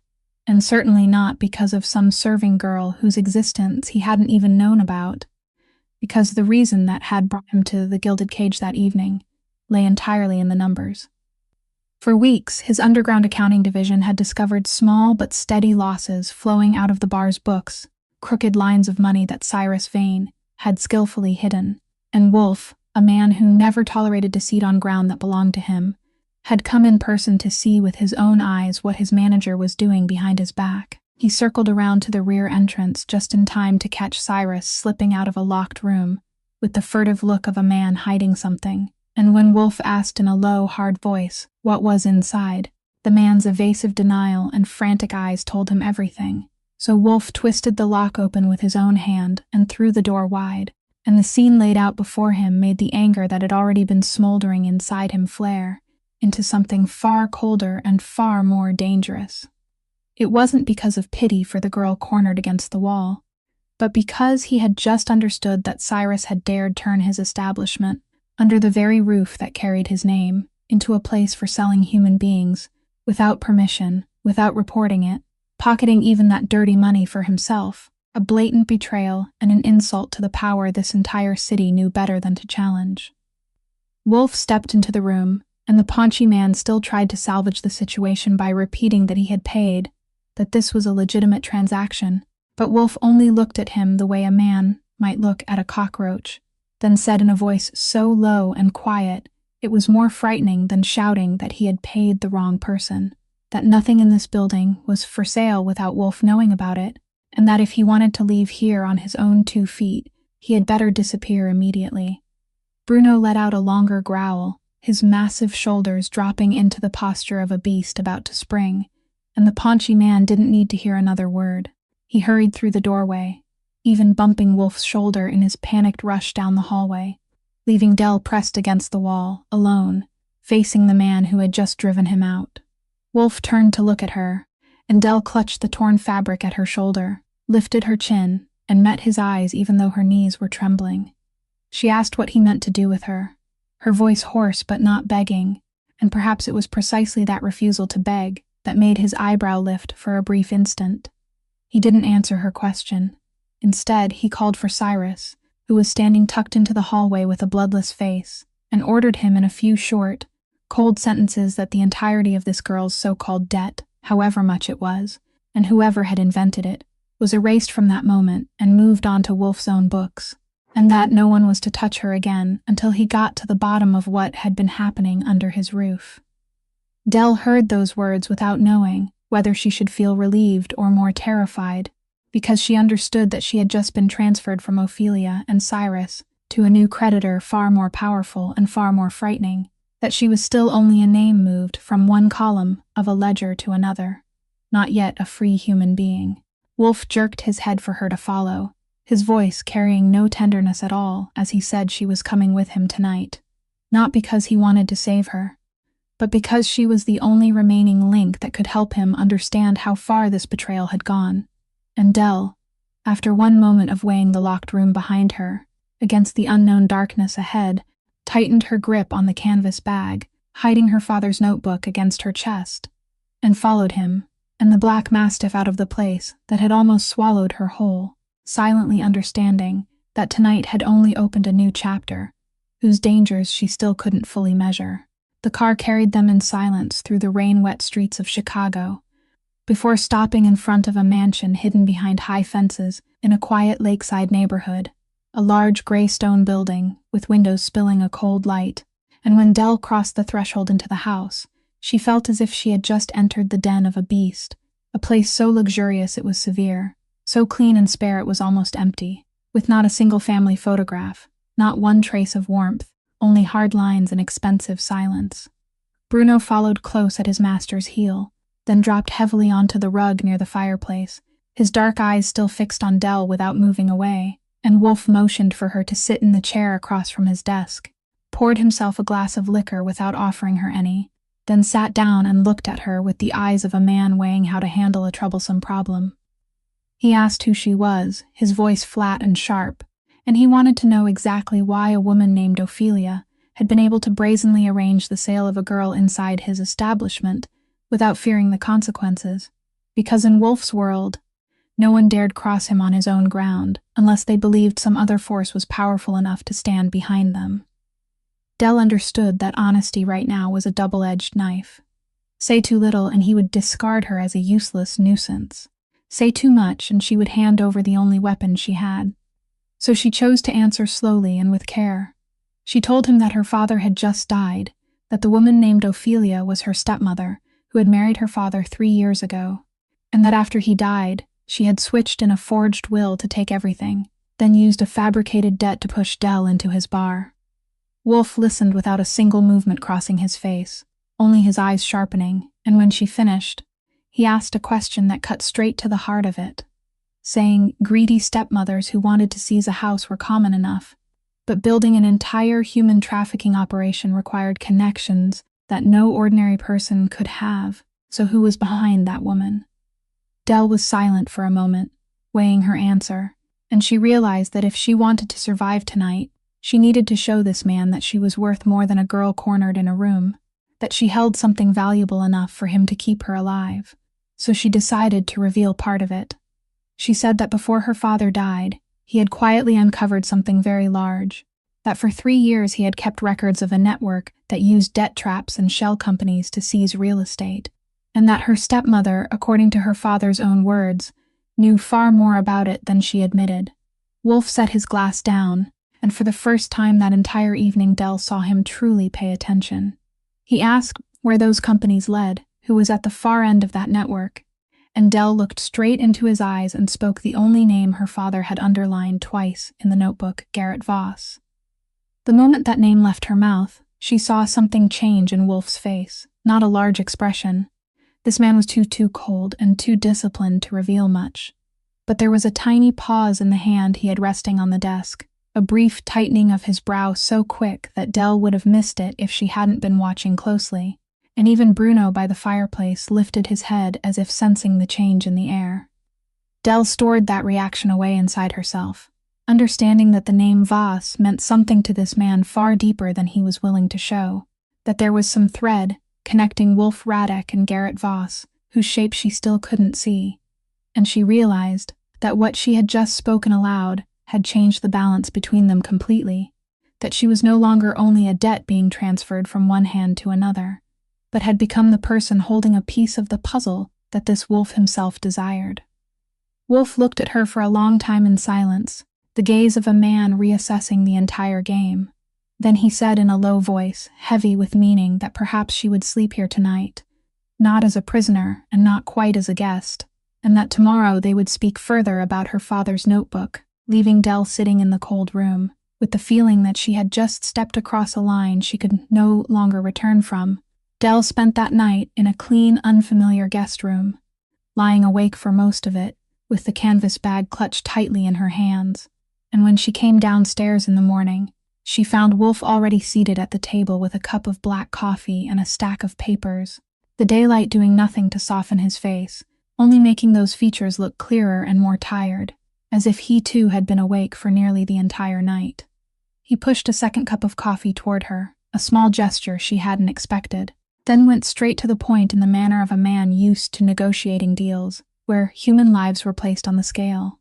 and certainly not because of some serving girl whose existence he hadn't even known about, because the reason that had brought him to the gilded cage that evening lay entirely in the numbers. For weeks, his underground accounting division had discovered small but steady losses flowing out of the bar's books, crooked lines of money that Cyrus Vane had skillfully hidden, and Wolf, a man who never tolerated deceit on ground that belonged to him, had come in person to see with his own eyes what his manager was doing behind his back. He circled around to the rear entrance just in time to catch Cyrus slipping out of a locked room with the furtive look of a man hiding something, and when Wolf asked in a low, hard voice what was inside, the man's evasive denial and frantic eyes told him everything. So Wolf twisted the lock open with his own hand and threw the door wide, and the scene laid out before him made the anger that had already been smoldering inside him flare. into something far colder and far more dangerous. It wasn't because of pity for the girl cornered against the wall, but because he had just understood that Cyrus had dared turn his establishment, under the very roof that carried his name, into a place for selling human beings, without permission, without reporting it, pocketing even that dirty money for himself, a blatant betrayal and an insult to the power this entire city knew better than to challenge. Wolf stepped into the room, and the paunchy man still tried to salvage the situation by repeating that he had paid, that this was a legitimate transaction, but Wolf only looked at him the way a man might look at a cockroach, then said in a voice so low and quiet it was more frightening than shouting that he had paid the wrong person, that nothing in this building was for sale without Wolf knowing about it, and that if he wanted to leave here on his own 2 feet, he had better disappear immediately. Bruno let out a longer growl, his massive shoulders dropping into the posture of a beast about to spring, and the paunchy man didn't need to hear another word. He hurried through the doorway, even bumping Wolf's shoulder in his panicked rush down the hallway, leaving Dell pressed against the wall, alone, facing the man who had just driven him out. Wolf turned to look at her, and Dell clutched the torn fabric at her shoulder, lifted her chin, and met his eyes even though her knees were trembling. She asked what he meant to do with her, her voice hoarse but not begging, and perhaps it was precisely that refusal to beg that made his eyebrow lift for a brief instant. He didn't answer her question. Instead, he called for Cyrus, who was standing tucked into the hallway with a bloodless face, and ordered him in a few short, cold sentences that the entirety of this girl's so-called debt, however much it was, and whoever had invented it, was erased from that moment and moved on to Wolf's own books, and that no one was to touch her again until he got to the bottom of what had been happening under his roof. Dell heard those words without knowing whether she should feel relieved or more terrified, because she understood that she had just been transferred from Ophelia and Cyrus to a new creditor far more powerful and far more frightening, that she was still only a name moved from one column of a ledger to another, not yet a free human being. Wolf jerked his head for her to follow, his voice carrying no tenderness at all as he said she was coming with him tonight, not because he wanted to save her, but because she was the only remaining link that could help him understand how far this betrayal had gone. And Dell, after one moment of weighing the locked room behind her, against the unknown darkness ahead, tightened her grip on the canvas bag, hiding her father's notebook against her chest, and followed him, and the black mastiff out of the place that had almost swallowed her whole, silently understanding that tonight had only opened a new chapter, whose dangers she still couldn't fully measure. The car carried them in silence through the rain-wet streets of Chicago, before stopping in front of a mansion hidden behind high fences in a quiet lakeside neighborhood, a large gray stone building with windows spilling a cold light, and when Dell crossed the threshold into the house, she felt as if she had just entered the den of a beast, a place so luxurious it was severe, so clean and spare it was almost empty, with not a single family photograph, not one trace of warmth, only hard lines and expensive silence. Bruno followed close at his master's heel, then dropped heavily onto the rug near the fireplace, his dark eyes still fixed on Dell without moving away, and Wolf motioned for her to sit in the chair across from his desk, poured himself a glass of liquor without offering her any, then sat down and looked at her with the eyes of a man weighing how to handle a troublesome problem. He asked who she was, his voice flat and sharp, and he wanted to know exactly why a woman named Ophelia had been able to brazenly arrange the sale of a girl inside his establishment without fearing the consequences, because in Wolf's world, no one dared cross him on his own ground unless they believed some other force was powerful enough to stand behind them. Dell understood that honesty right now was a double-edged knife. Say too little and he would discard her as a useless nuisance. Say too much and she would hand over the only weapon she had. So she chose to answer slowly and with care. She told him that her father had just died, that the woman named Ophelia was her stepmother, who had married her father 3 years ago, and that after he died, she had switched in a forged will to take everything, then used a fabricated debt to push Dell into his bar. Wolf listened without a single movement crossing his face, only his eyes sharpening, and when she finished, he asked a question that cut straight to the heart of it, saying greedy stepmothers who wanted to seize a house were common enough, but building an entire human trafficking operation required connections that no ordinary person could have. So who was behind that woman? Dell was silent for a moment, weighing her answer, and she realized that if she wanted to survive tonight, she needed to show this man that she was worth more than a girl cornered in a room, that she held something valuable enough for him to keep her alive. So she decided to reveal part of it. She said that before her father died, he had quietly uncovered something very large, that for 3 years he had kept records of a network that used debt traps and shell companies to seize real estate, and that her stepmother, according to her father's own words, knew far more about it than she admitted. Wolf set his glass down, and for the first time that entire evening Dell saw him truly pay attention. He asked where those companies led, who was at the far end of that network, and Dell looked straight into his eyes and spoke the only name her father had underlined twice in the notebook, Garrett Voss. The moment that name left her mouth, she saw something change in Wolf's face, not a large expression. This man was too cold and too disciplined to reveal much. But there was a tiny pause in the hand he had resting on the desk, a brief tightening of his brow so quick that Dell would have missed it if she hadn't been watching closely, and even Bruno by the fireplace lifted his head as if sensing the change in the air. Dell stored that reaction away inside herself, understanding that the name Voss meant something to this man far deeper than he was willing to show, that there was some thread connecting Wolf Radek and Garrett Voss, whose shape she still couldn't see, and she realized that what she had just spoken aloud had changed the balance between them completely, that she was no longer only a debt being transferred from one hand to another, but had become the person holding a piece of the puzzle that this Wolf himself desired. Wolf looked at her for a long time in silence, the gaze of a man reassessing the entire game. Then he said in a low voice, heavy with meaning, that perhaps she would sleep here tonight, not as a prisoner and not quite as a guest, and that tomorrow they would speak further about her father's notebook, leaving Dell sitting in the cold room, with the feeling that she had just stepped across a line she could no longer return from. Dell spent that night in a clean, unfamiliar guest room, lying awake for most of it, with the canvas bag clutched tightly in her hands, and when she came downstairs in the morning, she found Wolf already seated at the table with a cup of black coffee and a stack of papers, the daylight doing nothing to soften his face, only making those features look clearer and more tired, as if he too had been awake for nearly the entire night. He pushed a second cup of coffee toward her, a small gesture she hadn't expected, then went straight to the point in the manner of a man used to negotiating deals, where human lives were placed on the scale.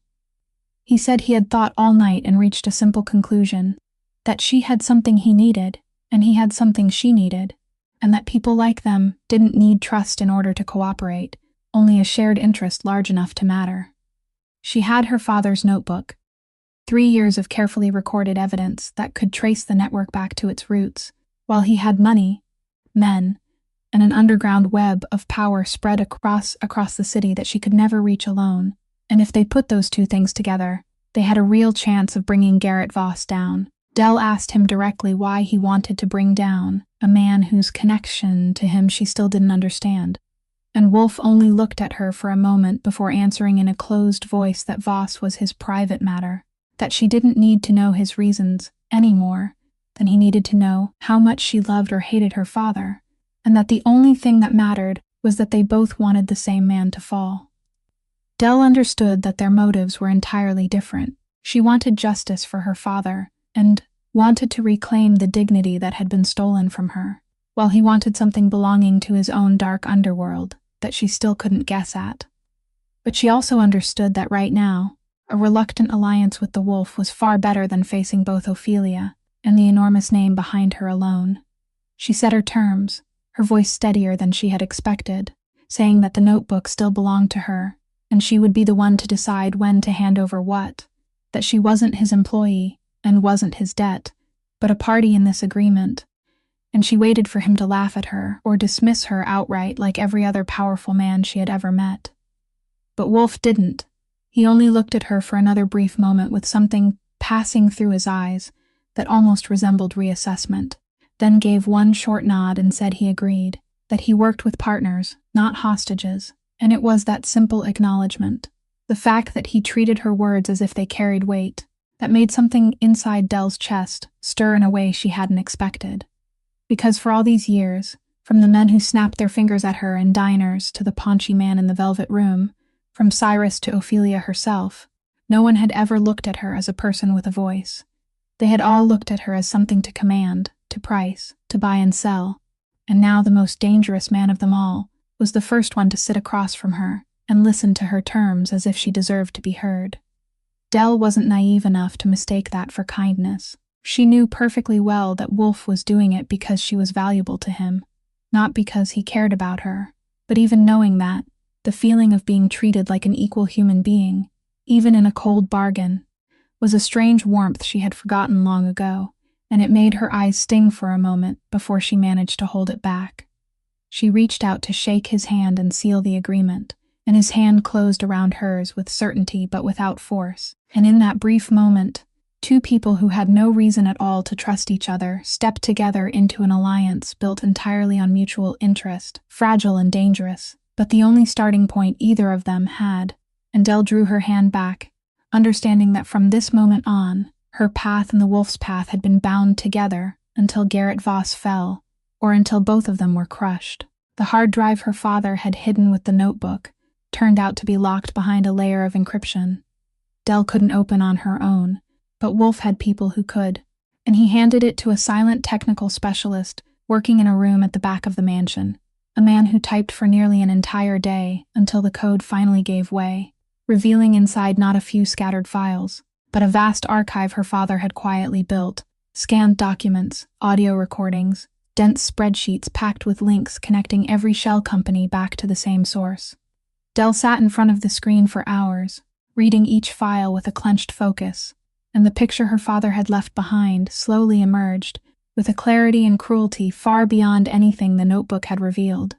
He said he had thought all night and reached a simple conclusion, that she had something he needed, and he had something she needed, and that people like them didn't need trust in order to cooperate, only a shared interest large enough to matter. She had her father's notebook, 3 years of carefully recorded evidence that could trace the network back to its roots, while he had money, men, and an underground web of power spread across the city that she could never reach alone, and if they put those two things together, they had a real chance of bringing Garrett Voss down. Dell asked him directly why he wanted to bring down a man whose connection to him she still didn't understand, and Wolf only looked at her for a moment before answering in a closed voice that Voss was his private matter, that she didn't need to know his reasons any more than he needed to know how much she loved or hated her father, and that the only thing that mattered was that they both wanted the same man to fall. Dell understood that their motives were entirely different. She wanted justice for her father, and wanted to reclaim the dignity that had been stolen from her, while he wanted something belonging to his own dark underworld that she still couldn't guess at. But she also understood that right now, a reluctant alliance with the Wolf was far better than facing both Ophelia and the enormous name behind her alone. She set her terms, her voice steadier than she had expected, saying that the notebook still belonged to her, and she would be the one to decide when to hand over what, that she wasn't his employee and wasn't his debt, but a party in this agreement, and she waited for him to laugh at her or dismiss her outright like every other powerful man she had ever met. But Wolf didn't. He only looked at her for another brief moment with something passing through his eyes that almost resembled reassessment, then gave one short nod and said he agreed, that he worked with partners, not hostages, and it was that simple acknowledgement, the fact that he treated her words as if they carried weight, that made something inside Dell's chest stir in a way she hadn't expected. Because for all these years, From the men who snapped their fingers at her in diners to the paunchy man in the velvet room, from Cyrus to Ophelia herself, no one had ever looked at her as a person with a voice. They had all looked at her as something to command, to price, to buy and sell. And now the most dangerous man of them all was the first one to sit across from her and listen to her terms as if she deserved to be heard. Dell wasn't naive enough to mistake that for kindness. She knew perfectly well that Wolf was doing it because she was valuable to him, not because he cared about her. But even knowing that, the feeling of being treated like an equal human being, even in a cold bargain, was a strange warmth she had forgotten long ago, and it made her eyes sting for a moment before she managed to hold it back. She reached out to shake his hand and seal the agreement, and his hand closed around hers with certainty but without force. And in that brief moment, two people who had no reason at all to trust each other stepped together into an alliance built entirely on mutual interest, fragile and dangerous, but the only starting point either of them had. And Dell drew her hand back, understanding that from this moment on, her path and the wolf's path had been bound together until Garrett Voss fell, or until both of them were crushed. The hard drive her father had hidden with the notebook turned out to be locked behind a layer of encryption. Dell couldn't open on her own, but Wolf had people who could, and he handed it to a silent technical specialist working in a room at the back of the mansion, a man who typed for nearly an entire day until the code finally gave way, revealing inside not a few scattered files, but a vast archive her father had quietly built, scanned documents, audio recordings, dense spreadsheets packed with links connecting every shell company back to the same source. Dell sat in front of the screen for hours, reading each file with a clenched focus, and the picture her father had left behind slowly emerged, with a clarity and cruelty far beyond anything the notebook had revealed.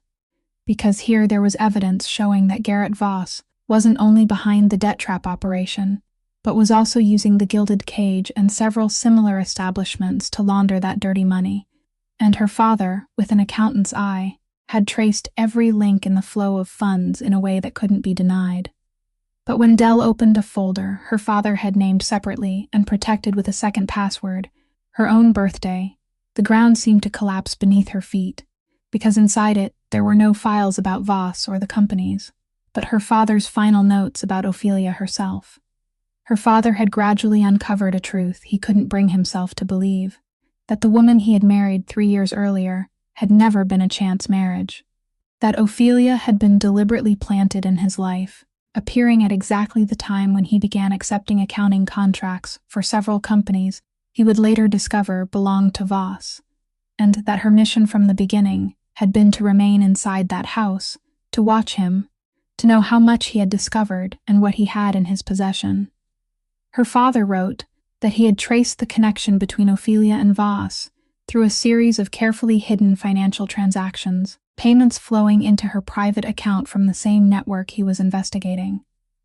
Because here there was evidence showing that Garrett Voss wasn't only behind the debt trap operation, but was also using the Gilded Cage and several similar establishments to launder that dirty money. And her father, with an accountant's eye, had traced every link in the flow of funds in a way that couldn't be denied. But when Dell opened a folder her father had named separately and protected with a second password, her own birthday, the ground seemed to collapse beneath her feet, because inside it there were no files about Voss or the companies, but her father's final notes about Ophelia herself. Her father had gradually uncovered a truth he couldn't bring himself to believe, that the woman he had married 3 years earlier had never been a chance marriage, that Ophelia had been deliberately planted in his life, appearing at exactly the time when he began accepting accounting contracts for several companies he would later discover belonged to Voss, and that her mission from the beginning had been to remain inside that house, to watch him, to know how much he had discovered and what he had in his possession. Her father wrote that he had traced the connection between Ophelia and Voss through a series of carefully hidden financial transactions, payments flowing into her private account from the same network he was investigating.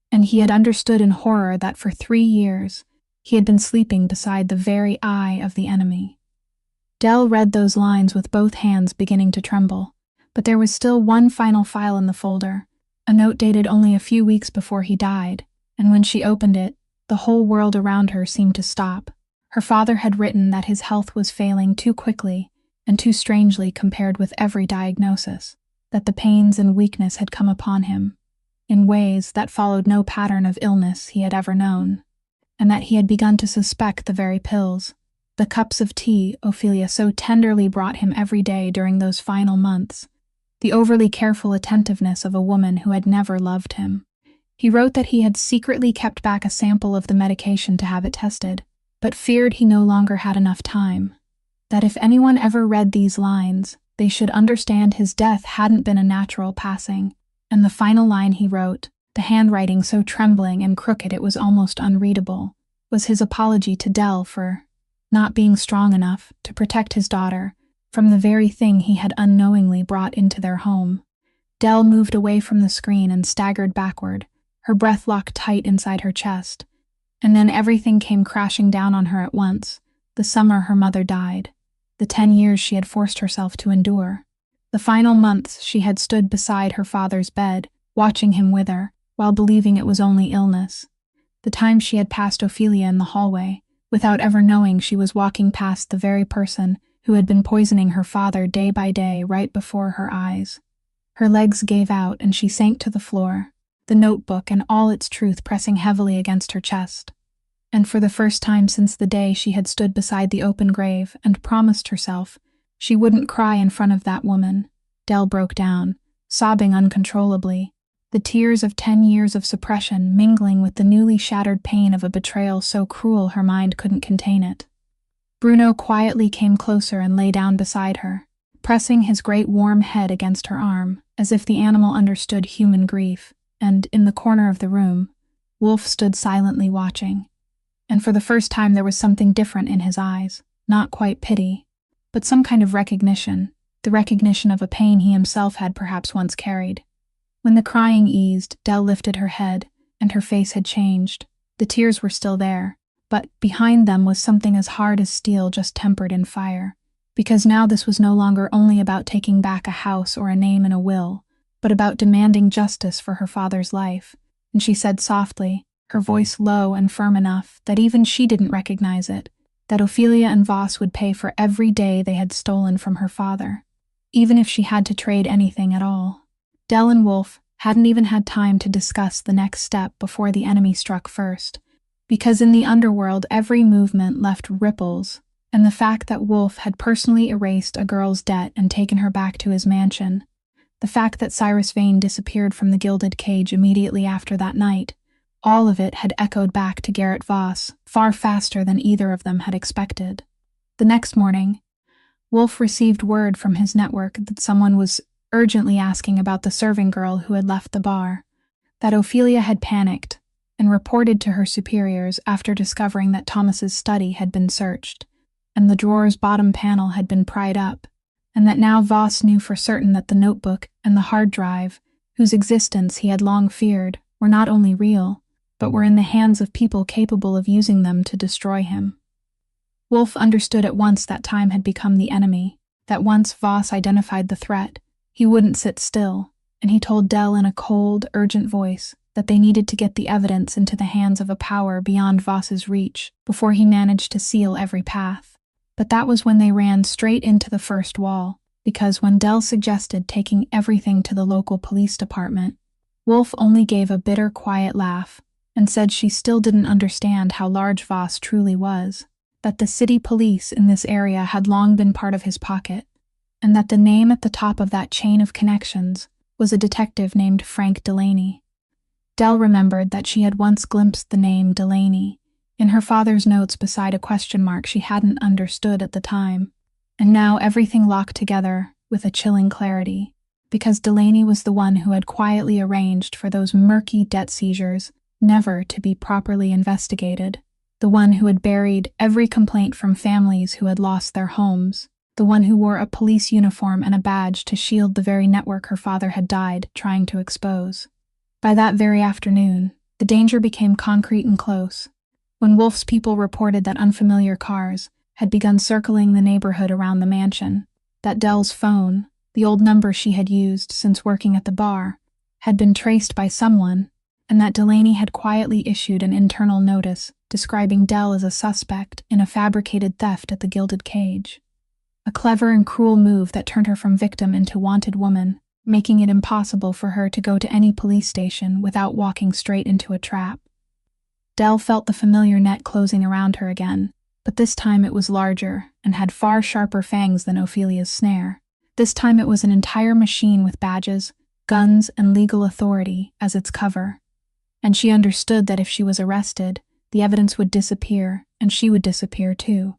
And he had understood in horror that for 3 years he had been sleeping beside the very eye of the enemy. Dell read those lines with both hands beginning to tremble, but there was still one final file in the folder, a note dated only a few weeks before he died, and when she opened it, the whole world around her seemed to stop. Her father had written that his health was failing too quickly and too strangely compared with every diagnosis, that the pains and weakness had come upon him in ways that followed no pattern of illness he had ever known, and that he had begun to suspect the very pills, the cups of tea Ophelia so tenderly brought him every day during those final months, the overly careful attentiveness of a woman who had never loved him. He wrote that he had secretly kept back a sample of the medication to have it tested, but feared he no longer had enough time. That if anyone ever read these lines, they should understand his death hadn't been a natural passing. And the final line he wrote, the handwriting so trembling and crooked it was almost unreadable, was his apology to Dell for not being strong enough to protect his daughter from the very thing he had unknowingly brought into their home. Dell moved away from the screen and staggered backward, her breath locked tight inside her chest. And then everything came crashing down on her at once. The summer her mother died, the 10 years she had forced herself to endure, the final months she had stood beside her father's bed, watching him wither, while believing it was only illness, the time she had passed Ophelia in the hallway, without ever knowing she was walking past the very person who had been poisoning her father day by day right before her eyes. Her legs gave out and she sank to the floor, the notebook and all its truth pressing heavily against her chest. And for the first time since the day she had stood beside the open grave and promised herself she wouldn't cry in front of that woman, Dell broke down, sobbing uncontrollably, the tears of 10 years of suppression mingling with the newly shattered pain of a betrayal so cruel her mind couldn't contain it. Bruno quietly came closer and lay down beside her, pressing his great warm head against her arm, as if the animal understood human grief, and, in the corner of the room, Wolf stood silently watching. And for the first time there was something different in his eyes, not quite pity, but some kind of recognition, the recognition of a pain he himself had perhaps once carried. When the crying eased, Dell lifted her head, and her face had changed. The tears were still there, but behind them was something as hard as steel just tempered in fire. Because now this was no longer only about taking back a house or a name in a will, but about demanding justice for her father's life. And she said softly, her voice low and firm enough that even she didn't recognize it, that Ophelia and Voss would pay for every day they had stolen from her father, even if she had to trade anything at all. Dell and Wolf hadn't even had time to discuss the next step before the enemy struck first, because in the underworld every movement left ripples, and the fact that Wolf had personally erased a girl's debt and taken her back to his mansion, the fact that Cyrus Vane disappeared from the gilded cage immediately after that night, all of it had echoed back to Garrett Voss far faster than either of them had expected. The next morning, Wolf received word from his network that someone was urgently asking about the serving girl who had left the bar, that Ophelia had panicked and reported to her superiors after discovering that Thomas's study had been searched, and the drawer's bottom panel had been pried up, and that now Voss knew for certain that the notebook and the hard drive, whose existence he had long feared, were not only real, but were in the hands of people capable of using them to destroy him. Wolf understood at once that time had become the enemy, that once Voss identified the threat, he wouldn't sit still, and he told Dell in a cold, urgent voice that they needed to get the evidence into the hands of a power beyond Voss's reach before he managed to seal every path. But that was when they ran straight into the first wall, because when Dell suggested taking everything to the local police department, Wolf only gave a bitter, quiet laugh and said she still didn't understand how large Voss truly was, that the city police in this area had long been part of his pocket, and that the name at the top of that chain of connections was a detective named Frank Delaney. Dell remembered that she had once glimpsed the name Delaney in her father's notes beside a question mark she hadn't understood at the time, and now everything locked together with a chilling clarity, because Delaney was the one who had quietly arranged for those murky debt seizures never to be properly investigated, the one who had buried every complaint from families who had lost their homes, the one who wore a police uniform and a badge to shield the very network her father had died trying to expose. By that very afternoon, the danger became concrete and close, when Wolf's people reported that unfamiliar cars had begun circling the neighborhood around the mansion, that Dell's phone, the old number she had used since working at the bar, had been traced by someone, and that Delaney had quietly issued an internal notice describing Dell as a suspect in a fabricated theft at the Gilded Cage. A clever and cruel move that turned her from victim into wanted woman, making it impossible for her to go to any police station without walking straight into a trap. Dell felt the familiar net closing around her again, but this time it was larger and had far sharper fangs than Ophelia's snare. This time it was an entire machine with badges, guns, and legal authority as its cover. And she understood that if she was arrested, the evidence would disappear, and she would disappear too.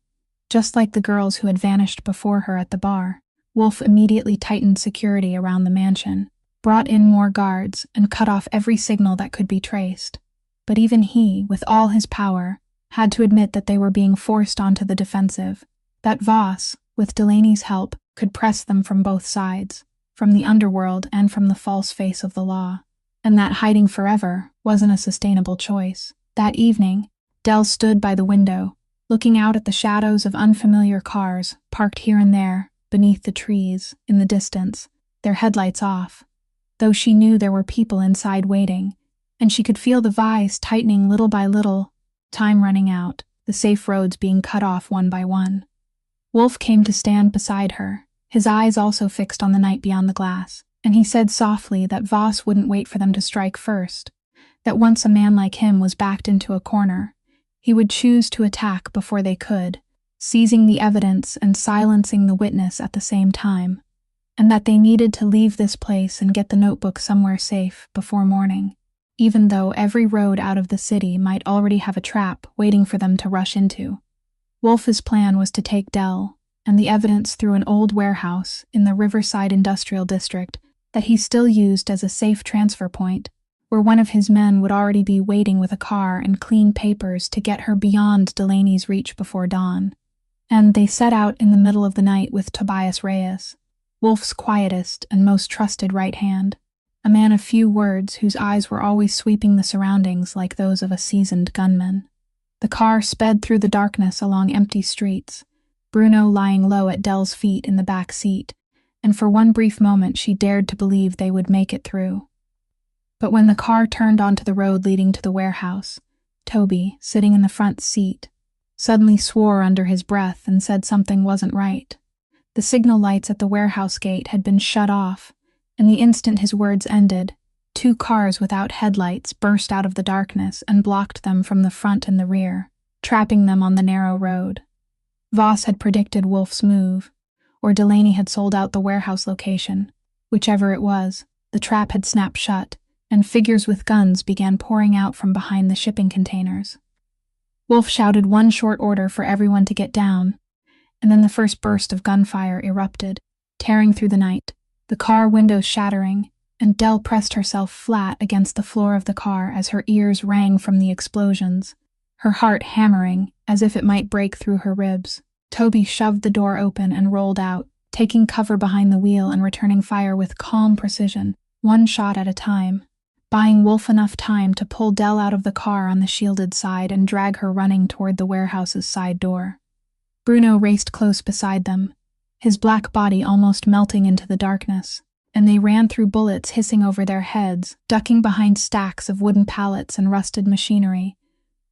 Just like the girls who had vanished before her at the bar, Wolf immediately tightened security around the mansion, brought in more guards, and cut off every signal that could be traced. But even he, with all his power, had to admit that they were being forced onto the defensive, that Voss, with Delaney's help, could press them from both sides, from the underworld and from the false face of the law, and that hiding forever wasn't a sustainable choice. That evening, Dell stood by the window, looking out at the shadows of unfamiliar cars parked here and there, beneath the trees, in the distance, their headlights off, though she knew there were people inside waiting, and she could feel the vise tightening little by little, time running out, the safe roads being cut off one by one. Wolf came to stand beside her, his eyes also fixed on the night beyond the glass, and he said softly that Voss wouldn't wait for them to strike first, that once a man like him was backed into a corner, he would choose to attack before they could, seizing the evidence and silencing the witness at the same time, and that they needed to leave this place and get the notebook somewhere safe before morning, even though every road out of the city might already have a trap waiting for them to rush into. Wolf's plan was to take Dell and the evidence through an old warehouse in the Riverside Industrial District that he still used as a safe transfer point, where one of his men would already be waiting with a car and clean papers to get her beyond Delaney's reach before dawn. And they set out in the middle of the night with Tobias Reyes, Wolf's quietest and most trusted right hand, a man of few words whose eyes were always sweeping the surroundings like those of a seasoned gunman. The car sped through the darkness along empty streets, Bruno lying low at Dell's feet in the back seat, and for one brief moment she dared to believe they would make it through. But when the car turned onto the road leading to the warehouse, Toby, sitting in the front seat, suddenly swore under his breath and said something wasn't right. The signal lights at the warehouse gate had been shut off, and the instant his words ended, 2 cars without headlights burst out of the darkness and blocked them from the front and the rear, trapping them on the narrow road. Voss had predicted Wolf's move, or Delaney had sold out the warehouse location. Whichever it was, the trap had snapped shut, and figures with guns began pouring out from behind the shipping containers. Wolf shouted one short order for everyone to get down, and then the first burst of gunfire erupted, tearing through the night, the car windows shattering, and Dell pressed herself flat against the floor of the car as her ears rang from the explosions, her heart hammering as if it might break through her ribs. Toby shoved the door open and rolled out, taking cover behind the wheel and returning fire with calm precision, one shot at a time, buying Wolf enough time to pull Dell out of the car on the shielded side and drag her running toward the warehouse's side door. Bruno raced close beside them, his black body almost melting into the darkness, and they ran through bullets hissing over their heads, ducking behind stacks of wooden pallets and rusted machinery,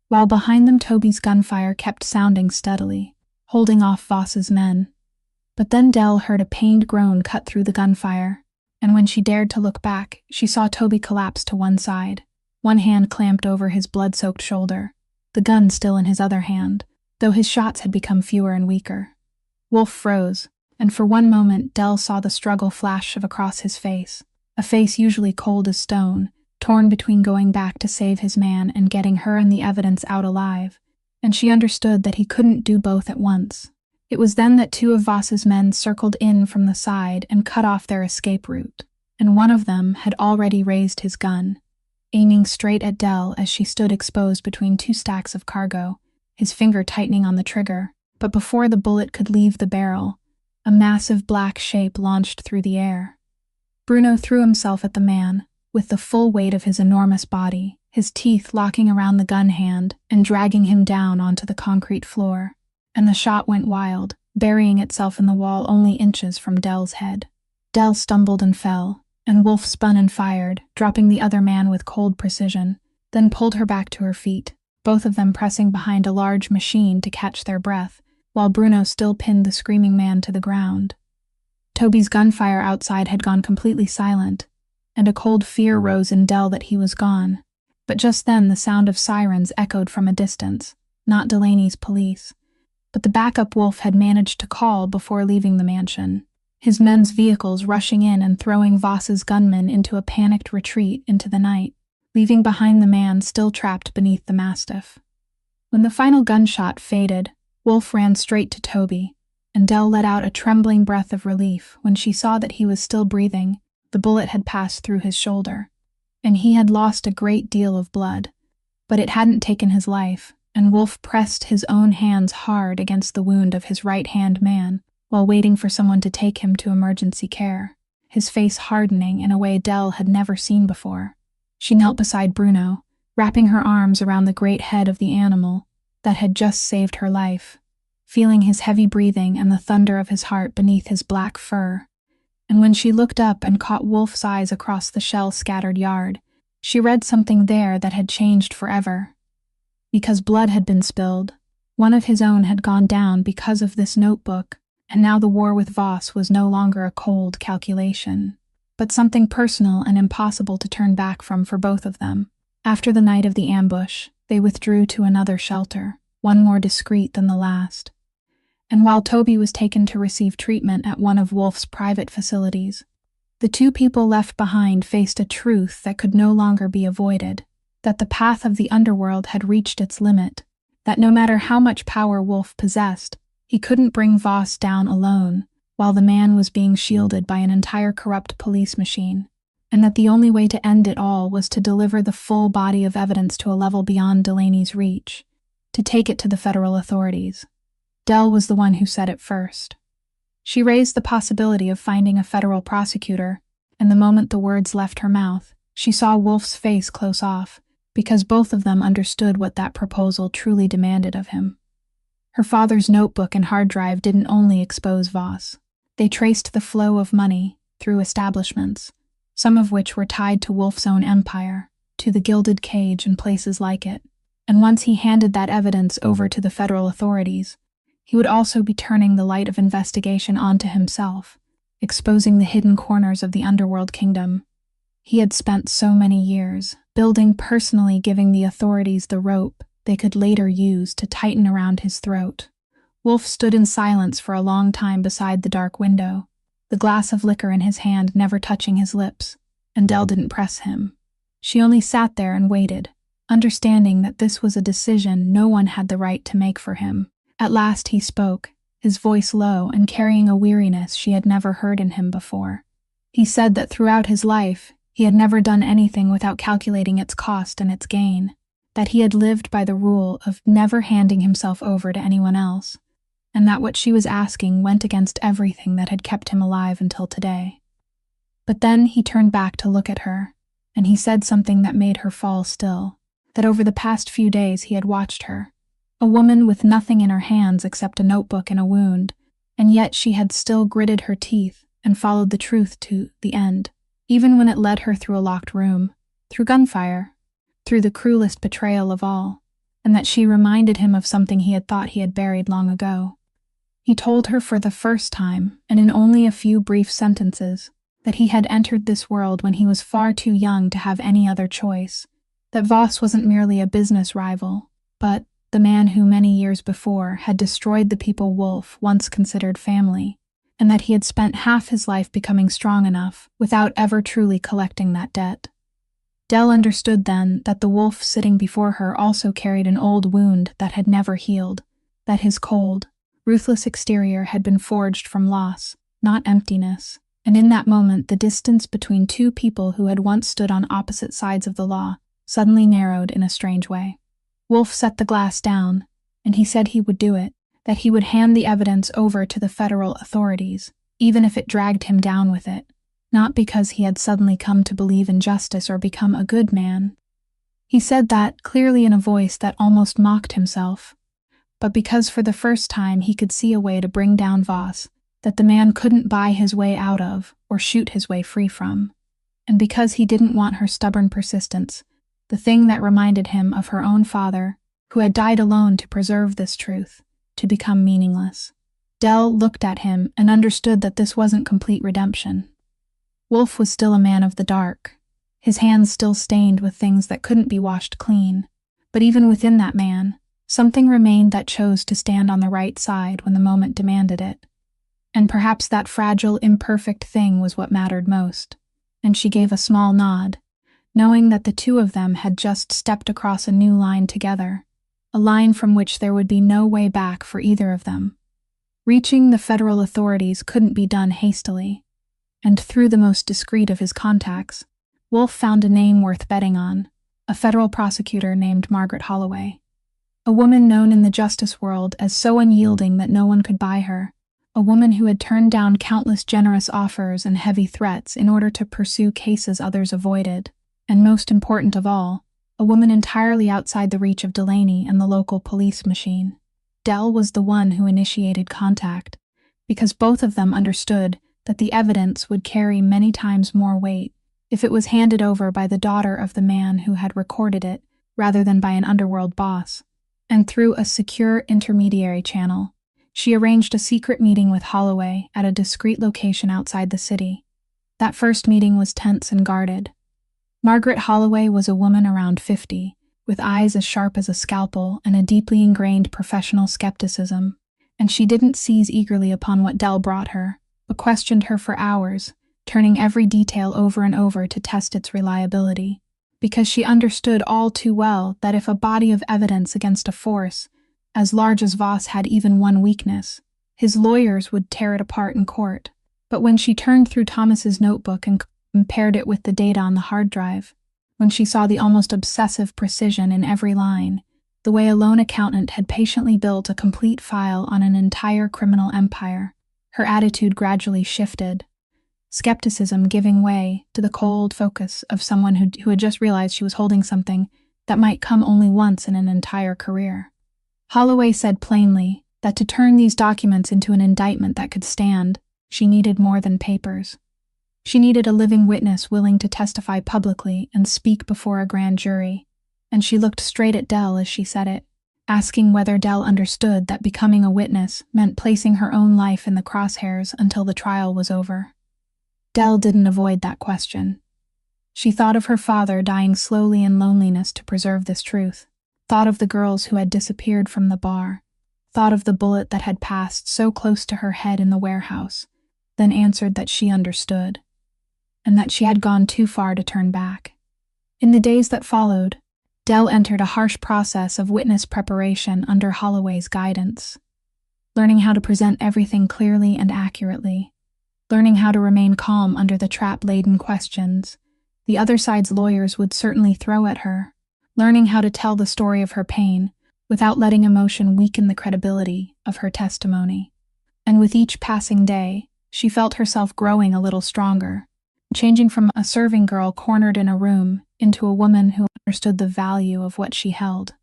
while behind them Toby's gunfire kept sounding steadily, holding off Voss's men. But then Dell heard a pained groan cut through the gunfire, and when she dared to look back, she saw Toby collapse to one side, one hand clamped over his blood-soaked shoulder, the gun still in his other hand, though his shots had become fewer and weaker. Wolf froze, and for one moment Dell saw the struggle flash across his face, a face usually cold as stone, torn between going back to save his man and getting her and the evidence out alive, and she understood that he couldn't do both at once. It was then that 2 of Voss's men circled in from the side and cut off their escape route, and one of them had already raised his gun, aiming straight at Dell as she stood exposed between 2 stacks of cargo, his finger tightening on the trigger. But before the bullet could leave the barrel, a massive black shape launched through the air. Bruno threw himself at the man, with the full weight of his enormous body, his teeth locking around the gun hand and dragging him down onto the concrete floor, and the shot went wild, burying itself in the wall only inches from Dell's head. Dell stumbled and fell, and Wolf spun and fired, dropping the other man with cold precision, then pulled her back to her feet, both of them pressing behind a large machine to catch their breath, while Bruno still pinned the screaming man to the ground. Toby's gunfire outside had gone completely silent, and a cold fear rose in Dell that he was gone. But just then the sound of sirens echoed from a distance, not Delaney's police, but the backup Wolf had managed to call before leaving the mansion, his men's vehicles rushing in and throwing Voss's gunmen into a panicked retreat into the night, leaving behind the man still trapped beneath the Mastiff. When the final gunshot faded, Wolf ran straight to Toby, and Dell let out a trembling breath of relief when she saw that he was still breathing. The bullet had passed through his shoulder, and he had lost a great deal of blood, but it hadn't taken his life, and Wolf pressed his own hands hard against the wound of his right-hand man while waiting for someone to take him to emergency care, his face hardening in a way Dell had never seen before. She knelt beside Bruno, wrapping her arms around the great head of the animal that had just saved her life, feeling his heavy breathing and the thunder of his heart beneath his black fur. And when she looked up and caught Wolf's eyes across the shell-scattered yard, she read something there that had changed forever. Because blood had been spilled, One of his own had gone down because of this notebook, and now the war with Voss was no longer a cold calculation, but something personal and impossible to turn back from for both of them. After the night of the ambush, they withdrew to another shelter, one more discreet than the last. And while Toby was taken to receive treatment at one of Wolf's private facilities, the two people left behind faced a truth that could no longer be avoided, that the path of the underworld had reached its limit, that no matter how much power Wolf possessed, he couldn't bring Voss down alone, while the man was being shielded by an entire corrupt police machine, and that the only way to end it all was to deliver the full body of evidence to a level beyond Delaney's reach, to take it to the federal authorities. Dell was the one who said it first. She raised the possibility of finding a federal prosecutor, and the moment the words left her mouth, she saw Wolf's face close off, because both of them understood what that proposal truly demanded of him. Her father's notebook and hard drive didn't only expose Voss. They traced the flow of money through establishments, some of which were tied to Wolf's own empire, to the Gilded Cage and places like it. And once he handed that evidence over to the federal authorities, he would also be turning the light of investigation onto himself, exposing the hidden corners of the underworld kingdom. He had spent so many years building, personally giving the authorities the rope they could later use to tighten around his throat. Wolf stood in silence for a long time beside the dark window, the glass of liquor in his hand never touching his lips, and Dell didn't press him. She only sat there and waited, understanding that this was a decision no one had the right to make for him. At last he spoke, his voice low and carrying a weariness she had never heard in him before. He said that throughout his life, he had never done anything without calculating its cost and its gain, that he had lived by the rule of never handing himself over to anyone else, and that what she was asking went against everything that had kept him alive until today. But then he turned back to look at her, and he said something that made her fall still, that over the past few days he had watched her, a woman with nothing in her hands except a notebook and a wound, and yet she had still gritted her teeth and followed the truth to the end, even when it led her through a locked room, through gunfire, through the cruelest betrayal of all, and that she reminded him of something he had thought he had buried long ago. He told her for the first time, and in only a few brief sentences, that he had entered this world when he was far too young to have any other choice, that Voss wasn't merely a business rival, but the man who many years before had destroyed the people Wolf once considered family, and that he had spent half his life becoming strong enough without ever truly collecting that debt. Dell understood then that the Wolf sitting before her also carried an old wound that had never healed, that his cold, ruthless exterior had been forged from loss, not emptiness, and in that moment the distance between two people who had once stood on opposite sides of the law suddenly narrowed in a strange way. Wolf set the glass down, and he said he would do it, that he would hand the evidence over to the federal authorities, even if it dragged him down with it, not because he had suddenly come to believe in justice or become a good man. He said that clearly in a voice that almost mocked himself, but because for the first time he could see a way to bring down Voss that the man couldn't buy his way out of or shoot his way free from, and because he didn't want her stubborn persistence, the thing that reminded him of her own father, who had died alone to preserve this truth, to become meaningless. Dell looked at him and understood that this wasn't complete redemption. Wolf was still a man of the dark, his hands still stained with things that couldn't be washed clean, but even within that man, something remained that chose to stand on the right side when the moment demanded it. And perhaps that fragile, imperfect thing was what mattered most, and she gave a small nod, knowing that the two of them had just stepped across a new line together, a line from which there would be no way back for either of them. Reaching the federal authorities couldn't be done hastily, and through the most discreet of his contacts, Wolf found a name worth betting on, a federal prosecutor named Margaret Holloway. A woman known in the justice world as so unyielding that no one could buy her, a woman who had turned down countless generous offers and heavy threats in order to pursue cases others avoided, and most important of all, a woman entirely outside the reach of Delaney and the local police machine. Dell was the one who initiated contact, because both of them understood that the evidence would carry many times more weight if it was handed over by the daughter of the man who had recorded it rather than by an underworld boss. and through a secure intermediary channel, she arranged a secret meeting with Holloway at a discreet location outside the city. That first meeting was tense and guarded. Margaret Holloway was a woman around 50, with eyes as sharp as a scalpel and a deeply ingrained professional skepticism, and she didn't seize eagerly upon what Dell brought her, but questioned her for hours, turning every detail over and over to test its reliability, because she understood all too well that if a body of evidence against a force as large as Voss had even one weakness, his lawyers would tear it apart in court. But when she turned through Thomas's notebook and compared it with the data on the hard drive, when she saw the almost obsessive precision in every line, the way a lone accountant had patiently built a complete file on an entire criminal empire, her attitude gradually shifted, skepticism giving way to the cold focus of someone who had just realized she was holding something that might come only once in an entire career. Holloway said plainly that to turn these documents into an indictment that could stand, she needed more than papers. She needed a living witness willing to testify publicly and speak before a grand jury, and she looked straight at Dell as she said it, asking whether Dell understood that becoming a witness meant placing her own life in the crosshairs until the trial was over. Dell didn't avoid that question. She thought of her father dying slowly in loneliness to preserve this truth, thought of the girls who had disappeared from the bar, thought of the bullet that had passed so close to her head in the warehouse, then answered that she understood, and that she had gone too far to turn back. In the days that followed, Dell entered a harsh process of witness preparation under Holloway's guidance, learning how to present everything clearly and accurately, learning how to remain calm under the trap-laden questions the other side's lawyers would certainly throw at her, learning how to tell the story of her pain without letting emotion weaken the credibility of her testimony. And with each passing day, she felt herself growing a little stronger, changing from a serving girl cornered in a room into a woman who understood the value of what she held.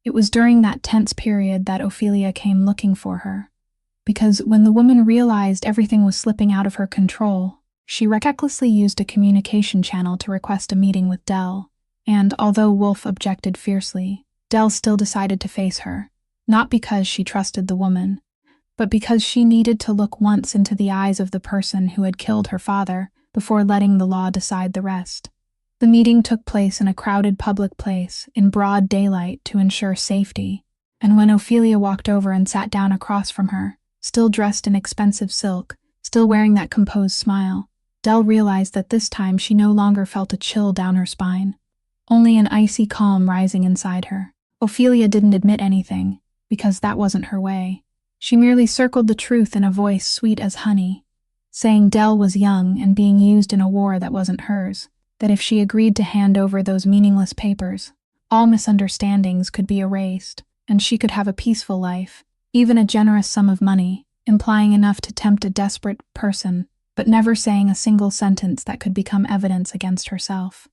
It was during that tense period that Ophelia came looking for her, because when the woman realized everything was slipping out of her control, she recklessly used a communication channel to request a meeting with Dell, and although Wolf objected fiercely, Dell still decided to face her, not because she trusted the woman, but because she needed to look once into the eyes of the person who had killed her father before letting the law decide the rest. The meeting took place in a crowded public place in broad daylight to ensure safety, and when Ophelia walked over and sat down across from her, still dressed in expensive silk, still wearing that composed smile, Dell realized that this time she no longer felt a chill down her spine, only an icy calm rising inside her. Ophelia didn't admit anything, because that wasn't her way. She merely circled the truth in a voice sweet as honey, saying Dell was young and being used in a war that wasn't hers, that if she agreed to hand over those meaningless papers, all misunderstandings could be erased, and she could have a peaceful life, even a generous sum of money, implying enough to tempt a desperate person, but never saying a single sentence that could become evidence against herself.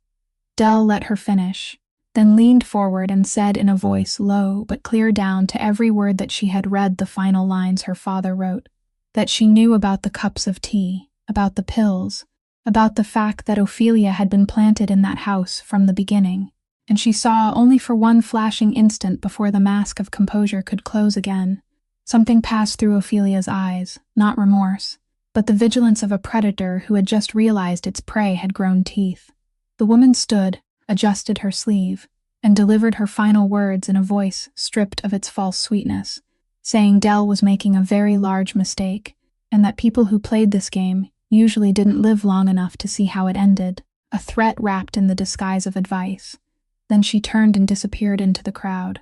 Dell let her finish, then leaned forward and said in a voice low but clear down to every word that she had read the final lines her father wrote, that she knew about the cups of tea, about the pills, about the fact that Ophelia had been planted in that house from the beginning, and she saw only for one flashing instant before the mask of composure could close again. Something passed through Ophelia's eyes, not remorse, but the vigilance of a predator who had just realized its prey had grown teeth. The woman stood, adjusted her sleeve, and delivered her final words in a voice stripped of its false sweetness, saying Dell was making a very large mistake, and that people who played this game usually didn't live long enough to see how it ended, a threat wrapped in the disguise of advice. Then she turned and disappeared into the crowd.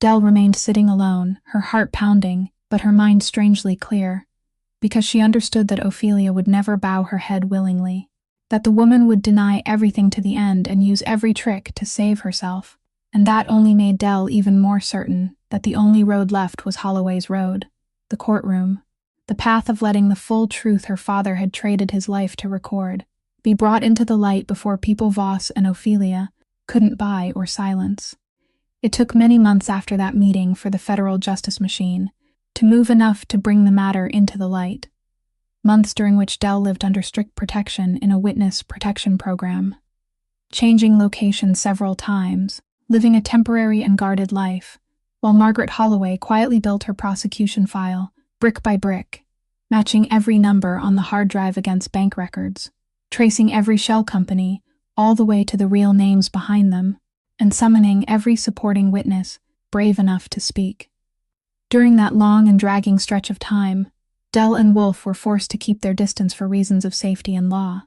Dell remained sitting alone, her heart pounding, but her mind strangely clear, because she understood that Ophelia would never bow her head willingly, that the woman would deny everything to the end and use every trick to save herself, and that only made Dell even more certain that the only road left was Holloway's road, the courtroom, the path of letting the full truth her father had traded his life to record, be brought into the light before people Voss and Ophelia couldn't buy or silence. It took many months after that meeting for the federal justice machine to move enough to bring the matter into the light, months during which Dell lived under strict protection in a witness protection program, changing location several times, living a temporary and guarded life, while Margaret Holloway quietly built her prosecution file, brick by brick, matching every number on the hard drive against bank records, tracing every shell company all the way to the real names behind them, and summoning every supporting witness brave enough to speak. During that long and dragging stretch of time, Dell and Wolf were forced to keep their distance for reasons of safety and law.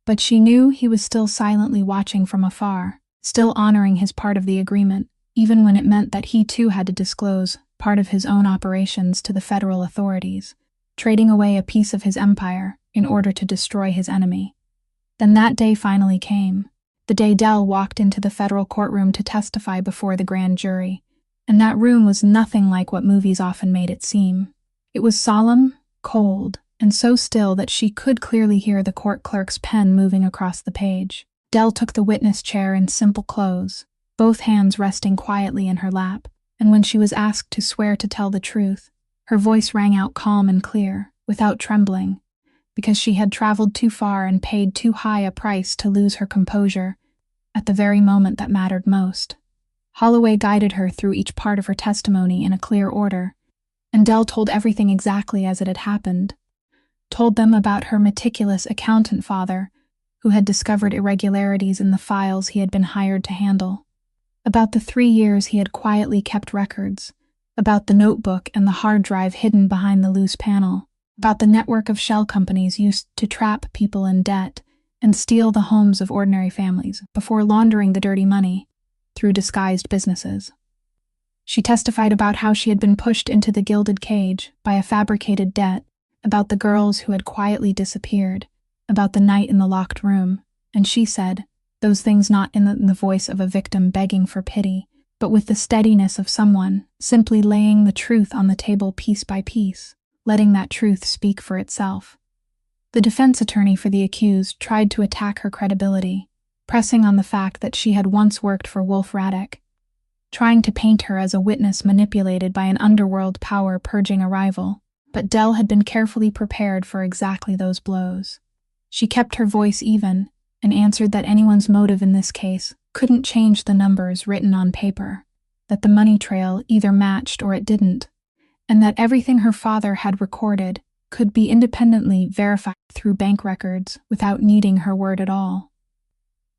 But she knew he was still silently watching from afar, still honoring his part of the agreement, even when it meant that he too had to disclose part of his own operations to the federal authorities, trading away a piece of his empire in order to destroy his enemy. Then that day finally came, the day Dell walked into the federal courtroom to testify before the grand jury, and that room was nothing like what movies often made it seem. It was solemn, cold, and so still that she could clearly hear the court clerk's pen moving across the page. Dell took the witness chair in simple clothes, both hands resting quietly in her lap, and when she was asked to swear to tell the truth, her voice rang out calm and clear, without trembling, because she had traveled too far and paid too high a price to lose her composure at the very moment that mattered most. Holloway guided her through each part of her testimony in a clear order, and Dell told everything exactly as it had happened. Told them about her meticulous accountant father, who had discovered irregularities in the files he had been hired to handle, about the 3 years he had quietly kept records, about the notebook and the hard drive hidden behind the loose panel, about the network of shell companies used to trap people in debt and steal the homes of ordinary families before laundering the dirty money through disguised businesses. She testified about how she had been pushed into the gilded cage by a fabricated debt, about the girls who had quietly disappeared, about the night in the locked room, and she said, those things not in the voice of a victim begging for pity, but with the steadiness of someone simply laying the truth on the table piece by piece, letting that truth speak for itself. The defense attorney for the accused tried to attack her credibility, pressing on the fact that she had once worked for Wolf Radek, trying to paint her as a witness manipulated by an underworld power purging a rival, but Dell had been carefully prepared for exactly those blows. She kept her voice even and answered that anyone's motive in this case couldn't change the numbers written on paper, that the money trail either matched or it didn't, and that everything her father had recorded could be independently verified through bank records without needing her word at all.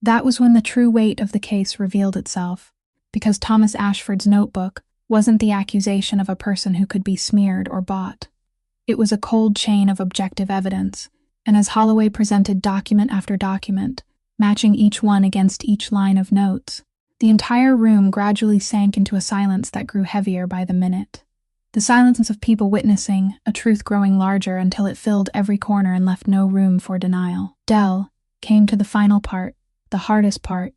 That was when the true weight of the case revealed itself, because Thomas Ashford's notebook wasn't the accusation of a person who could be smeared or bought. It was a cold chain of objective evidence, and as Holloway presented document after document, matching each one against each line of notes, the entire room gradually sank into a silence that grew heavier by the minute. The silence of people witnessing, a truth growing larger until it filled every corner and left no room for denial. Dell came to the final part, the hardest part,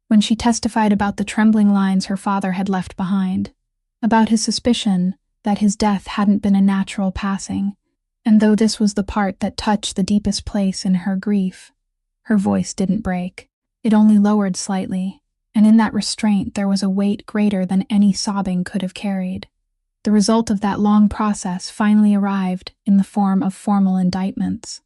when she testified about the trembling lines her father had left behind, about his suspicion that his death hadn't been a natural passing, and though this was the part that touched the deepest place in her grief, her voice didn't break. It only lowered slightly, and in that restraint there was a weight greater than any sobbing could have carried. The result of that long process finally arrived in the form of formal indictments.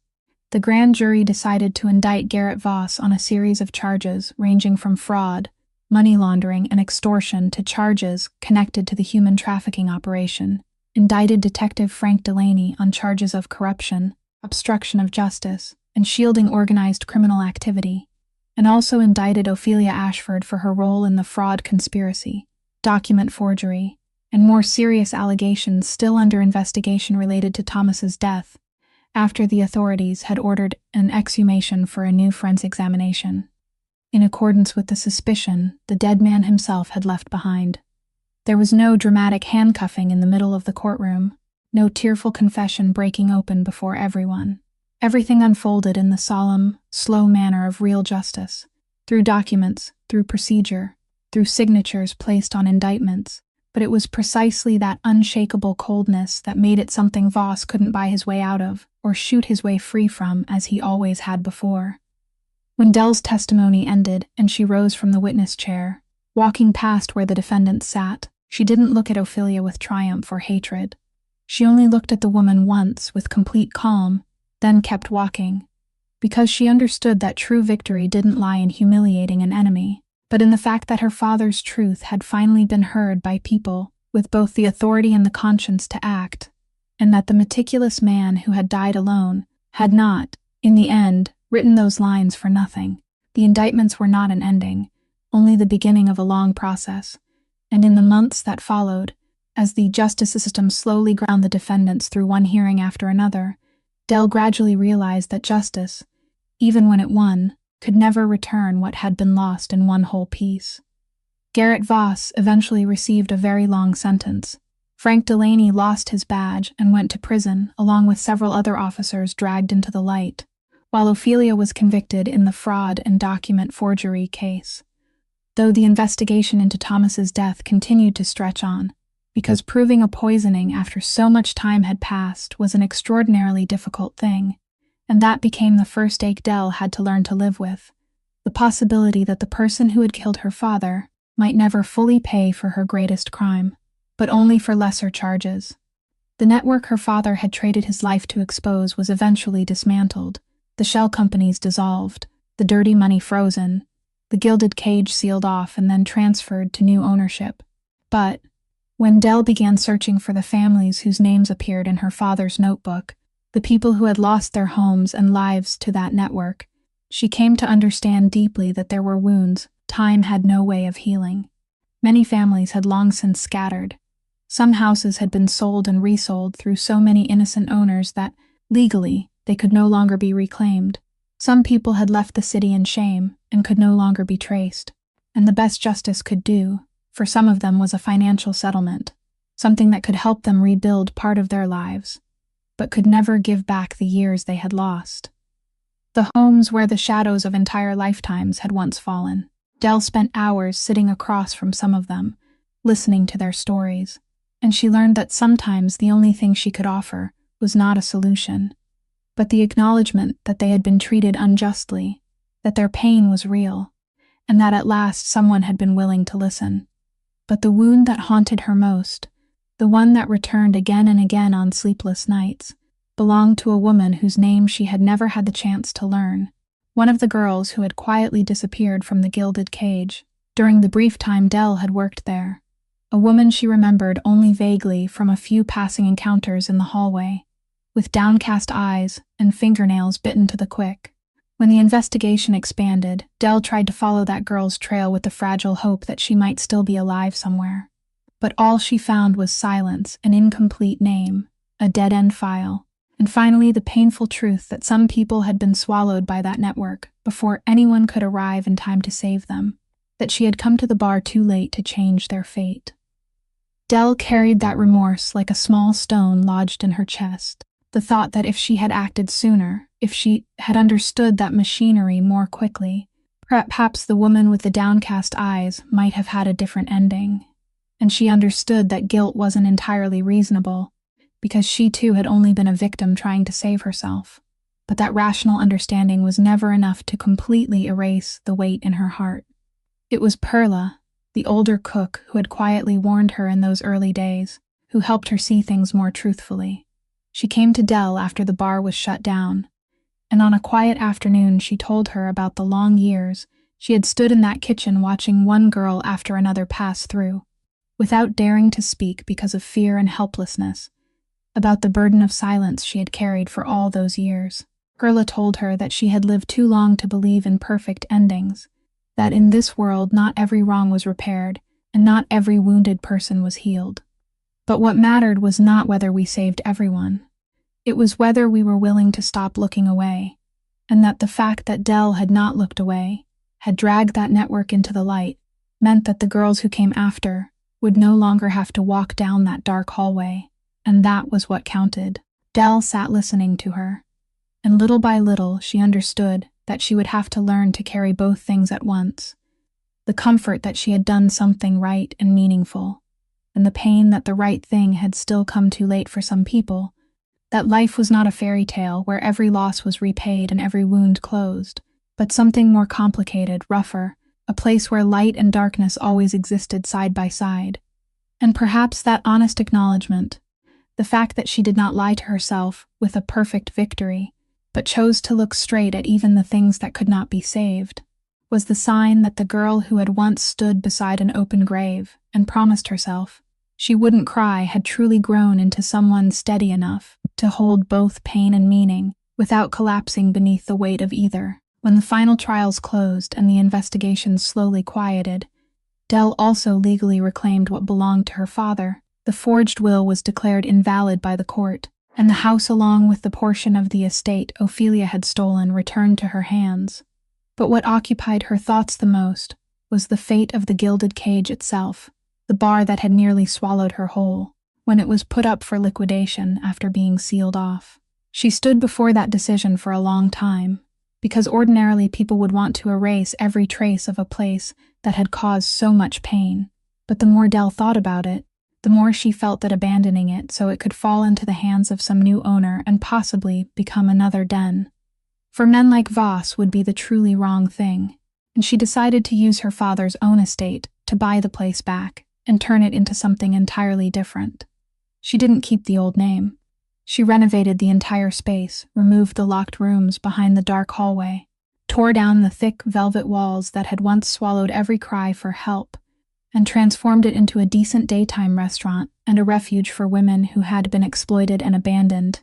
The grand jury decided to indict Garrett Voss on a series of charges ranging from fraud, money laundering, and extortion to charges connected to the human trafficking operation, indicted Detective Frank Delaney on charges of corruption, obstruction of justice, and shielding organized criminal activity, and also indicted Ophelia Ashford for her role in the fraud conspiracy, document forgery, and more serious allegations still under investigation related to Thomas's death, after the authorities had ordered an exhumation for a new forensic examination, in accordance with the suspicion the dead man himself had left behind. There was no dramatic handcuffing in the middle of the courtroom, no tearful confession breaking open before everyone. Everything unfolded in the solemn, slow manner of real justice, through documents, through procedure, through signatures placed on indictments, but it was precisely that unshakable coldness that made it something Voss couldn't buy his way out of, or shoot his way free from as he always had before. When Dell's testimony ended and she rose from the witness chair, walking past where the defendants sat, she didn't look at Ophelia with triumph or hatred. She only looked at the woman once with complete calm, then kept walking, because she understood that true victory didn't lie in humiliating an enemy, but in the fact that her father's truth had finally been heard by people with both the authority and the conscience to act, and that the meticulous man who had died alone had not, in the end, written those lines for nothing. The indictments were not an ending, only the beginning of a long process, and in the months that followed, as the justice system slowly ground the defendants through one hearing after another, Dell gradually realized that justice, even when it won, could never return what had been lost in one whole piece. Garrett Voss eventually received a very long sentence. Frank Delaney lost his badge and went to prison, along with several other officers dragged into the light, while Ophelia was convicted in the fraud and document forgery case. Though the investigation into Thomas's death continued to stretch on, because proving a poisoning after so much time had passed was an extraordinarily difficult thing, and that became the first ache Dell had to learn to live with, the possibility that the person who had killed her father might never fully pay for her greatest crime, but only for lesser charges. The network her father had traded his life to expose was eventually dismantled, the shell companies dissolved, the dirty money frozen, the gilded cage sealed off and then transferred to new ownership. But when Dell began searching for the families whose names appeared in her father's notebook, the people who had lost their homes and lives to that network, she came to understand deeply that there were wounds time had no way of healing. Many families had long since scattered. Some houses had been sold and resold through so many innocent owners that, legally, they could no longer be reclaimed. Some people had left the city in shame and could no longer be traced. And the best justice could do, for some of them, was a financial settlement, something that could help them rebuild part of their lives, but could never give back the years they had lost. The homes where the shadows of entire lifetimes had once fallen. Dell spent hours sitting across from some of them, listening to their stories, and she learned that sometimes the only thing she could offer was not a solution, but the acknowledgement that they had been treated unjustly, that their pain was real, and that at last someone had been willing to listen. But the wound that haunted her most, the one that returned again and again on sleepless nights, belonged to a woman whose name she had never had the chance to learn. One of the girls who had quietly disappeared from the gilded cage during the brief time Dell had worked there. A woman she remembered only vaguely from a few passing encounters in the hallway, with downcast eyes and fingernails bitten to the quick. When the investigation expanded, Dell tried to follow that girl's trail with the fragile hope that she might still be alive somewhere. But all she found was silence, an incomplete name, a dead-end file, and finally the painful truth that some people had been swallowed by that network before anyone could arrive in time to save them, that she had come to the bar too late to change their fate. Dell carried that remorse like a small stone lodged in her chest, the thought that if she had acted sooner, if she had understood that machinery more quickly, perhaps the woman with the downcast eyes might have had a different ending. And she understood that guilt wasn't entirely reasonable, because she too had only been a victim trying to save herself. But that rational understanding was never enough to completely erase the weight in her heart. It was Perla, the older cook who had quietly warned her in those early days, who helped her see things more truthfully. She came to Dell after the bar was shut down, and on a quiet afternoon she told her about the long years she had stood in that kitchen watching one girl after another pass through, without daring to speak because of fear and helplessness, about the burden of silence she had carried for all those years. Perla told her that she had lived too long to believe in perfect endings, that in this world not every wrong was repaired, and not every wounded person was healed. But what mattered was not whether we saved everyone. It was whether we were willing to stop looking away, and that the fact that Dell had not looked away, had dragged that network into the light, meant that the girls who came after would no longer have to walk down that dark hallway, and that was what counted. Dell sat listening to her, and little by little she understood that she would have to learn to carry both things at once, the comfort that she had done something right and meaningful, and the pain that the right thing had still come too late for some people, that life was not a fairy tale where every loss was repaid and every wound closed, but something more complicated, rougher, a place where light and darkness always existed side by side. And perhaps that honest acknowledgement, the fact that she did not lie to herself with a perfect victory, but chose to look straight at even the things that could not be saved, was the sign that the girl who had once stood beside an open grave and promised herself she wouldn't cry had truly grown into someone steady enough to hold both pain and meaning without collapsing beneath the weight of either. When the final trials closed and the investigations slowly quieted, Dell also legally reclaimed what belonged to her father. The forged will was declared invalid by the court, and the house along with the portion of the estate Ophelia had stolen returned to her hands. But what occupied her thoughts the most was the fate of the gilded cage itself, the bar that had nearly swallowed her whole, when it was put up for liquidation after being sealed off. She stood before that decision for a long time, because ordinarily people would want to erase every trace of a place that had caused so much pain. But the more Dell thought about it, the more she felt that abandoning it so it could fall into the hands of some new owner and possibly become another den for men like Voss would be the truly wrong thing, and she decided to use her father's own estate to buy the place back and turn it into something entirely different. She didn't keep the old name. She renovated the entire space, removed the locked rooms behind the dark hallway, tore down the thick velvet walls that had once swallowed every cry for help, and transformed it into a decent daytime restaurant and a refuge for women who had been exploited and abandoned.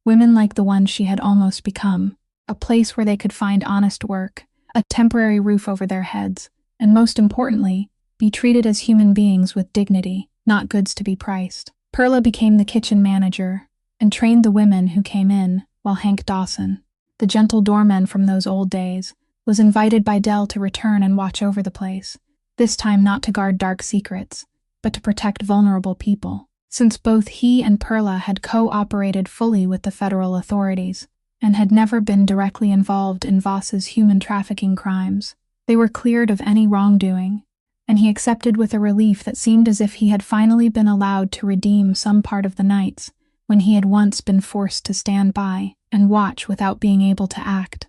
Women like the one she had almost become, a place where they could find honest work, a temporary roof over their heads, and most importantly, be treated as human beings with dignity, not goods to be priced. Perla became the kitchen manager and trained the women who came in, while Hank Dawson, the gentle doorman from those old days, was invited by Dell to return and watch over the place, this time not to guard dark secrets, but to protect vulnerable people. Since both he and Perla had cooperated fully with the federal authorities and had never been directly involved in Voss's human trafficking crimes, they were cleared of any wrongdoing, and he accepted with a relief that seemed as if he had finally been allowed to redeem some part of the nights when he had once been forced to stand by and watch without being able to act.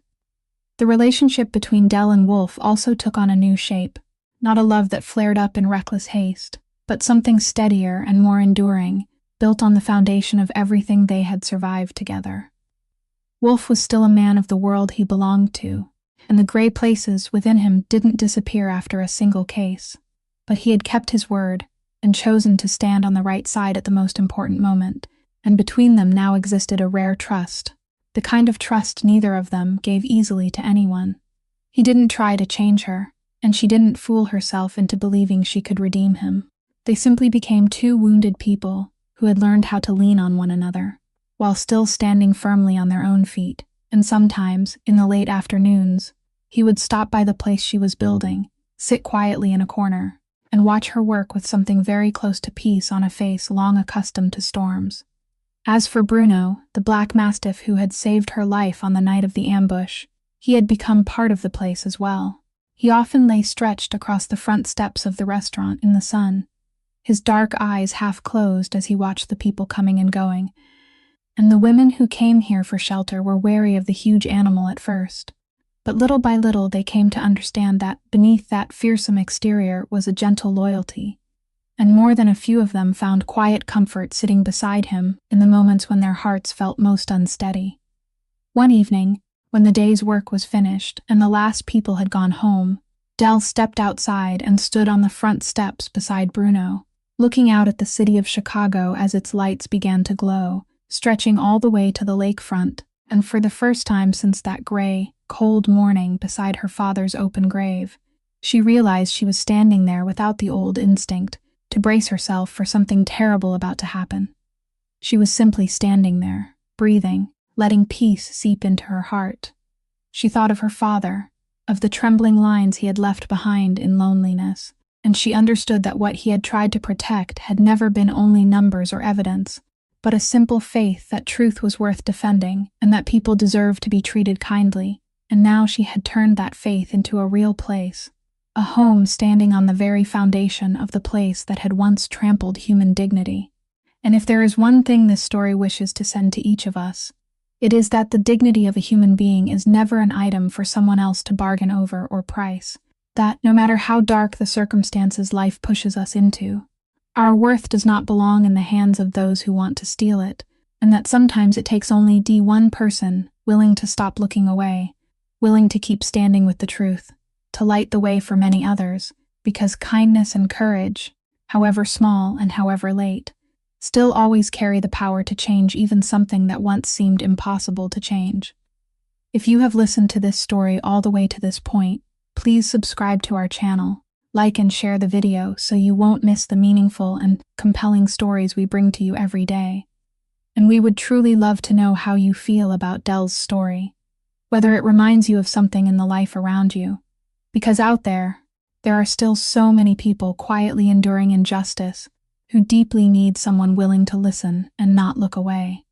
The relationship between Dell and Wolf also took on a new shape, not a love that flared up in reckless haste, but something steadier and more enduring, built on the foundation of everything they had survived together. Wolf was still a man of the world he belonged to, and the gray places within him didn't disappear after a single case, but he had kept his word and chosen to stand on the right side at the most important moment, and between them now existed a rare trust, the kind of trust neither of them gave easily to anyone. He didn't try to change her, and she didn't fool herself into believing she could redeem him. They simply became two wounded people who had learned how to lean on one another, while still standing firmly on their own feet, and sometimes, in the late afternoons, he would stop by the place she was building, sit quietly in a corner, and watch her work with something very close to peace on a face long accustomed to storms. As for Bruno, the black mastiff who had saved her life on the night of the ambush, he had become part of the place as well. He often lay stretched across the front steps of the restaurant in the sun, his dark eyes half closed as he watched the people coming and going, and the women who came here for shelter were wary of the huge animal at first. But little by little they came to understand that beneath that fearsome exterior was a gentle loyalty, and more than a few of them found quiet comfort sitting beside him in the moments when their hearts felt most unsteady. One evening, when the day's work was finished and the last people had gone home, Dell stepped outside and stood on the front steps beside Bruno, looking out at the city of Chicago as its lights began to glow, stretching all the way to the lakefront, and for the first time since that gray, cold morning beside her father's open grave, she realized she was standing there without the old instinct to brace herself for something terrible about to happen. She was simply standing there, breathing, letting peace seep into her heart. She thought of her father, of the trembling lines he had left behind in loneliness, and she understood that what he had tried to protect had never been only numbers or evidence, but a simple faith that truth was worth defending and that people deserved to be treated kindly, and now she had turned that faith into a real place, a home standing on the very foundation of the place that had once trampled human dignity. And if there is one thing this story wishes to send to each of us, it is that the dignity of a human being is never an item for someone else to bargain over or price, that no matter how dark the circumstances life pushes us into, our worth does not belong in the hands of those who want to steal it, and that sometimes it takes only one person willing to stop looking away, willing to keep standing with the truth, to light the way for many others, because kindness and courage, however small and however late, still always carry the power to change even something that once seemed impossible to change. If you have listened to this story all the way to this point, please subscribe to our channel, like and share the video so you won't miss the meaningful and compelling stories we bring to you every day. And we would truly love to know how you feel about Del's story, whether it reminds you of something in the life around you. Because out there are still so many people quietly enduring injustice who deeply need someone willing to listen and not look away.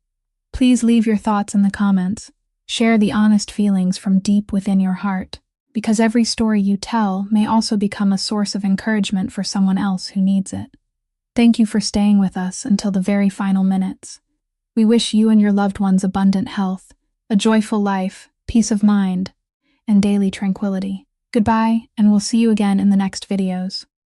Please leave your thoughts in the comments. Share the honest feelings from deep within your heart, because every story you tell may also become a source of encouragement for someone else who needs it. Thank you for staying with us until the very final minutes. We wish you and your loved ones abundant health, a joyful life, peace of mind, and daily tranquility. Goodbye, and we'll see you again in the next videos.